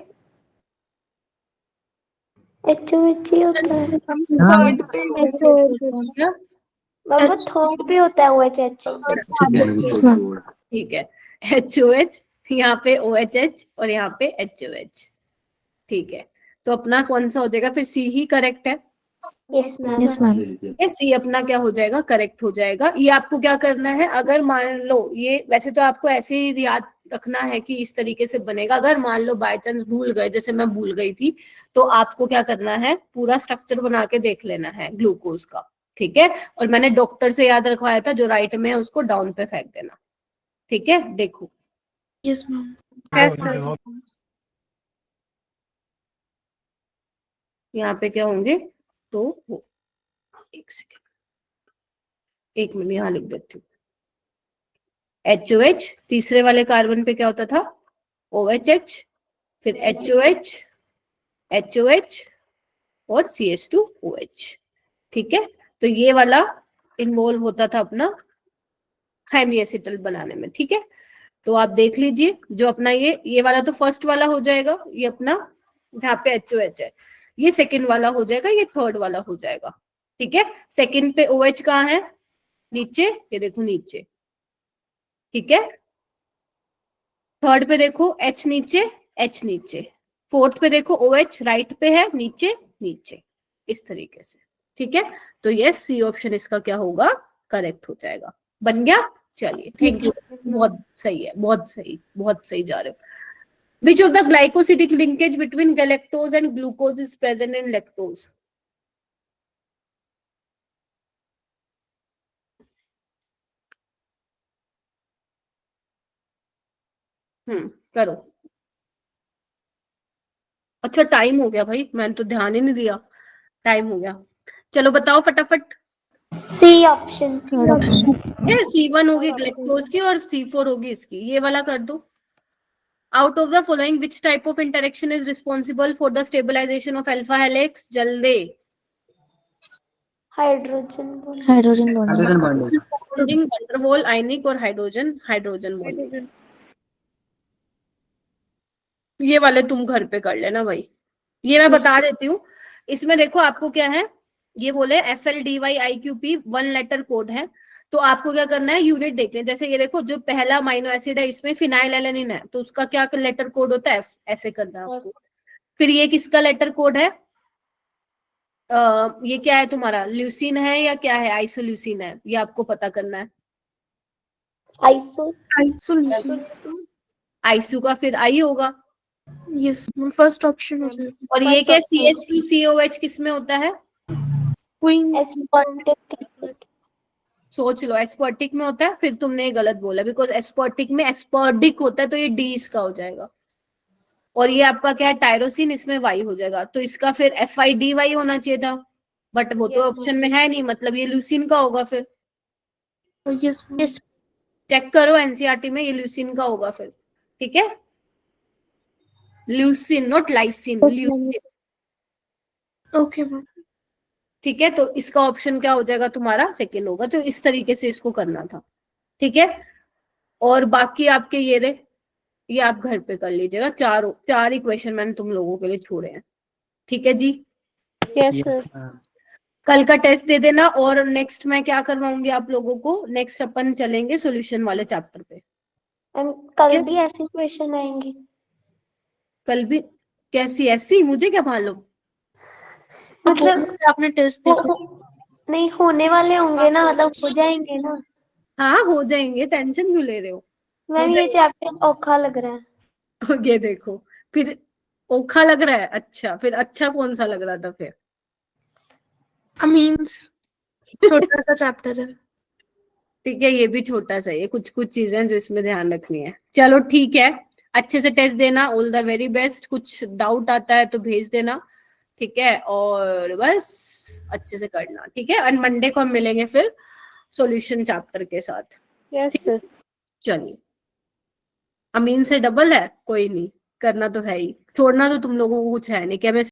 HOH ही होता है। हाँ। थर्ड पे मैम वो थर्ड पे होता है OHH। ठीक है, HOH, यहाँ पे OHH और यहाँ पे HOH। ठीक है, तो अपना कौन सा हो जाएगा फिर? सी ही करेक्ट है। Yes ma'am. Yes ma'am. ये सी अपना क्या हो जाएगा? करेक्ट हो जाएगा। ये आपको क्या करना है, अगर मान लो ये, वैसे तो आपको ऐसे ही याद रखना है कि इस तरीके से बनेगा, अगर मान लो बाय चांस भूल गए, जैसे मैं भूल गई थी, तो आपको क्या करना है, पूरा स्ट्रक्चर बना के देख लेना है ग्लूकोज का। ठीक है, और मैंने डॉक्टर से याद रखवाया था, जो राइट में है उसको डाउन पे फेंक देना। ठीक है, देखो। Yes ma'am. यहाँ पे क्या होंगे, तो एक सेकेंड, एक मिनट यहाँ लिख देती हूँ। HOH, तीसरे वाले कार्बन पे क्या होता था? OHH, फिर HOH, HOH और CH2OH। ठीक है, तो ये वाला इन्वॉल्व होता था अपना हेमिएसिटल बनाने में। ठीक है, तो आप देख लीजिए, जो अपना ये वाला तो फर्स्ट वाला हो जाएगा, ये अपना जहाँ पे HOH है, ये सेकंड वाला हो जाएगा, ये थर्ड वाला हो जाएगा। ठीक है, सेकंड पे OH कहाँ है? नीचे, ये देखो नीचे। ठीक है, थर्ड पे देखो H नीचे, H नीचे। फोर्थ पे देखो OH राइट पे है, नीचे नीचे, इस तरीके से। ठीक है, तो ये सी ऑप्शन इसका क्या होगा? करेक्ट हो जाएगा। बन गया? चलिए, थैंक यू। बहुत सही है, बहुत सही जा रहे हो। Which of the glycosidic linkage between galactose and glucose is present in lactose? करो। अच्छा टाइम हो गया भाई, मैंने तो ध्यान ही नहीं दिया, टाइम हो गया। चलो बताओ फटाफट। C option. C1 होगी ग्लैक्टोज की और C4 होगी इसकी, ये वाला कर दो। Out of the following, which type of interaction is responsible for the stabilization of alpha helix? जल्दी। Hydrogen bond. Hydrogen bond. Hydrogen bonding. Van der Waals आयनिक और हाइड्रोजन बॉन्ड। ये वाले तुम घर पे कर लेना भाई, ये मैं बता देती हूँ। इसमें देखो आपको क्या है, ये बोले FLDYIQP 1 लेटर कोड है, तो आपको क्या करना है, यूनिट देखना है। जैसे ये देखो, जो पहला अमीनो एसिड है इसमें फिनाइल एलेनिन है, तो उसका क्या लेटर कोड होता है, F, ऐसे करना है आपको। फिर ये किसका लेटर कोड है, ये क्या है तुम्हारा, ल्यूसीन है या क्या है, आइसोल्यूसीन है, ये आपको पता करना है। आइसो का फिर आई होगा। यस, फर्स्ट ऑप्शन हो जाएगा। और ये क्या CH2COH किस में होता है, क्वीन। एस्पर्टिक। सोच लो, एस्पर्टिक में होता है। फिर तुमने गलत बोला, बिकॉज एस्पर्टिक में एस्पर्डिक होता है, तो ये डी इसका हो जाएगा। और ये आपका क्या है, टायरोसिन, इसमें वाई हो जाएगा, तो इसका फिर FIDY होना चाहिए था, बट वो तो ऑप्शन में है नहीं, मतलब ये ल्यूसिन का होगा। फिर यस चेक करो NCERT में, ये ल्यूसिन का होगा फिर, ठीक है। Leucine, not lysine, leucine, okay ma'am. ठीक है। तो इसका ऑप्शन क्या हो जाएगा तुम्हारा, सेकंड होगा। तो इस तरीके से इसको करना था, ठीक है। और बाकी आपके ये रहे, ये आप घर पे कर लीजिएगा। चार ही क्वेश्चन मैंने तुम लोगों के लिए छोड़े हैं, ठीक है जी। Yes sir. कल का टेस्ट दे देना। और नेक्स्ट मैं क्या करवाऊंगी आप लोगों को, नेक्स्ट अपन चलेंगे सॉल्यूशन वाले चैप्टर पे। कल भी ऐसे क्वेश्चन आएंगे? कल भी कैसी ऐसी, मुझे क्या मालूम। मतलब आपने टेस्ट देखा? नहीं होने वाले होंगे ना, मतलब हो जाएंगे ना। हाँ हो जाएंगे, टेंशन क्यों ले रहे हो। मैम ये चैप्टर औखा लग रहा है। ये देखो, फिर ओखा लग रहा है। अच्छा, फिर अच्छा कौन सा लग रहा था फिर? अमीन्स छोटा सा चैप्टर है। ठीक है, ये भी छोटा सा है, कुछ चीजें जो इसमें ध्यान रखनी है। चलो ठीक है, अच्छे से टेस्ट देना, ऑल द वेरी बेस्ट। कुछ डाउट आता है तो भेज देना, ठीक है। और बस अच्छे से करना, ठीक है। और मंडे को हम मिलेंगे फिर सॉल्यूशन चैप्टर के साथ। Yes sir. चलिए, अमीन से डबल है, कोई नहीं, करना तो है ही, छोड़ना तो तुम लोगों को कुछ है नहीं। केमिस्ट्री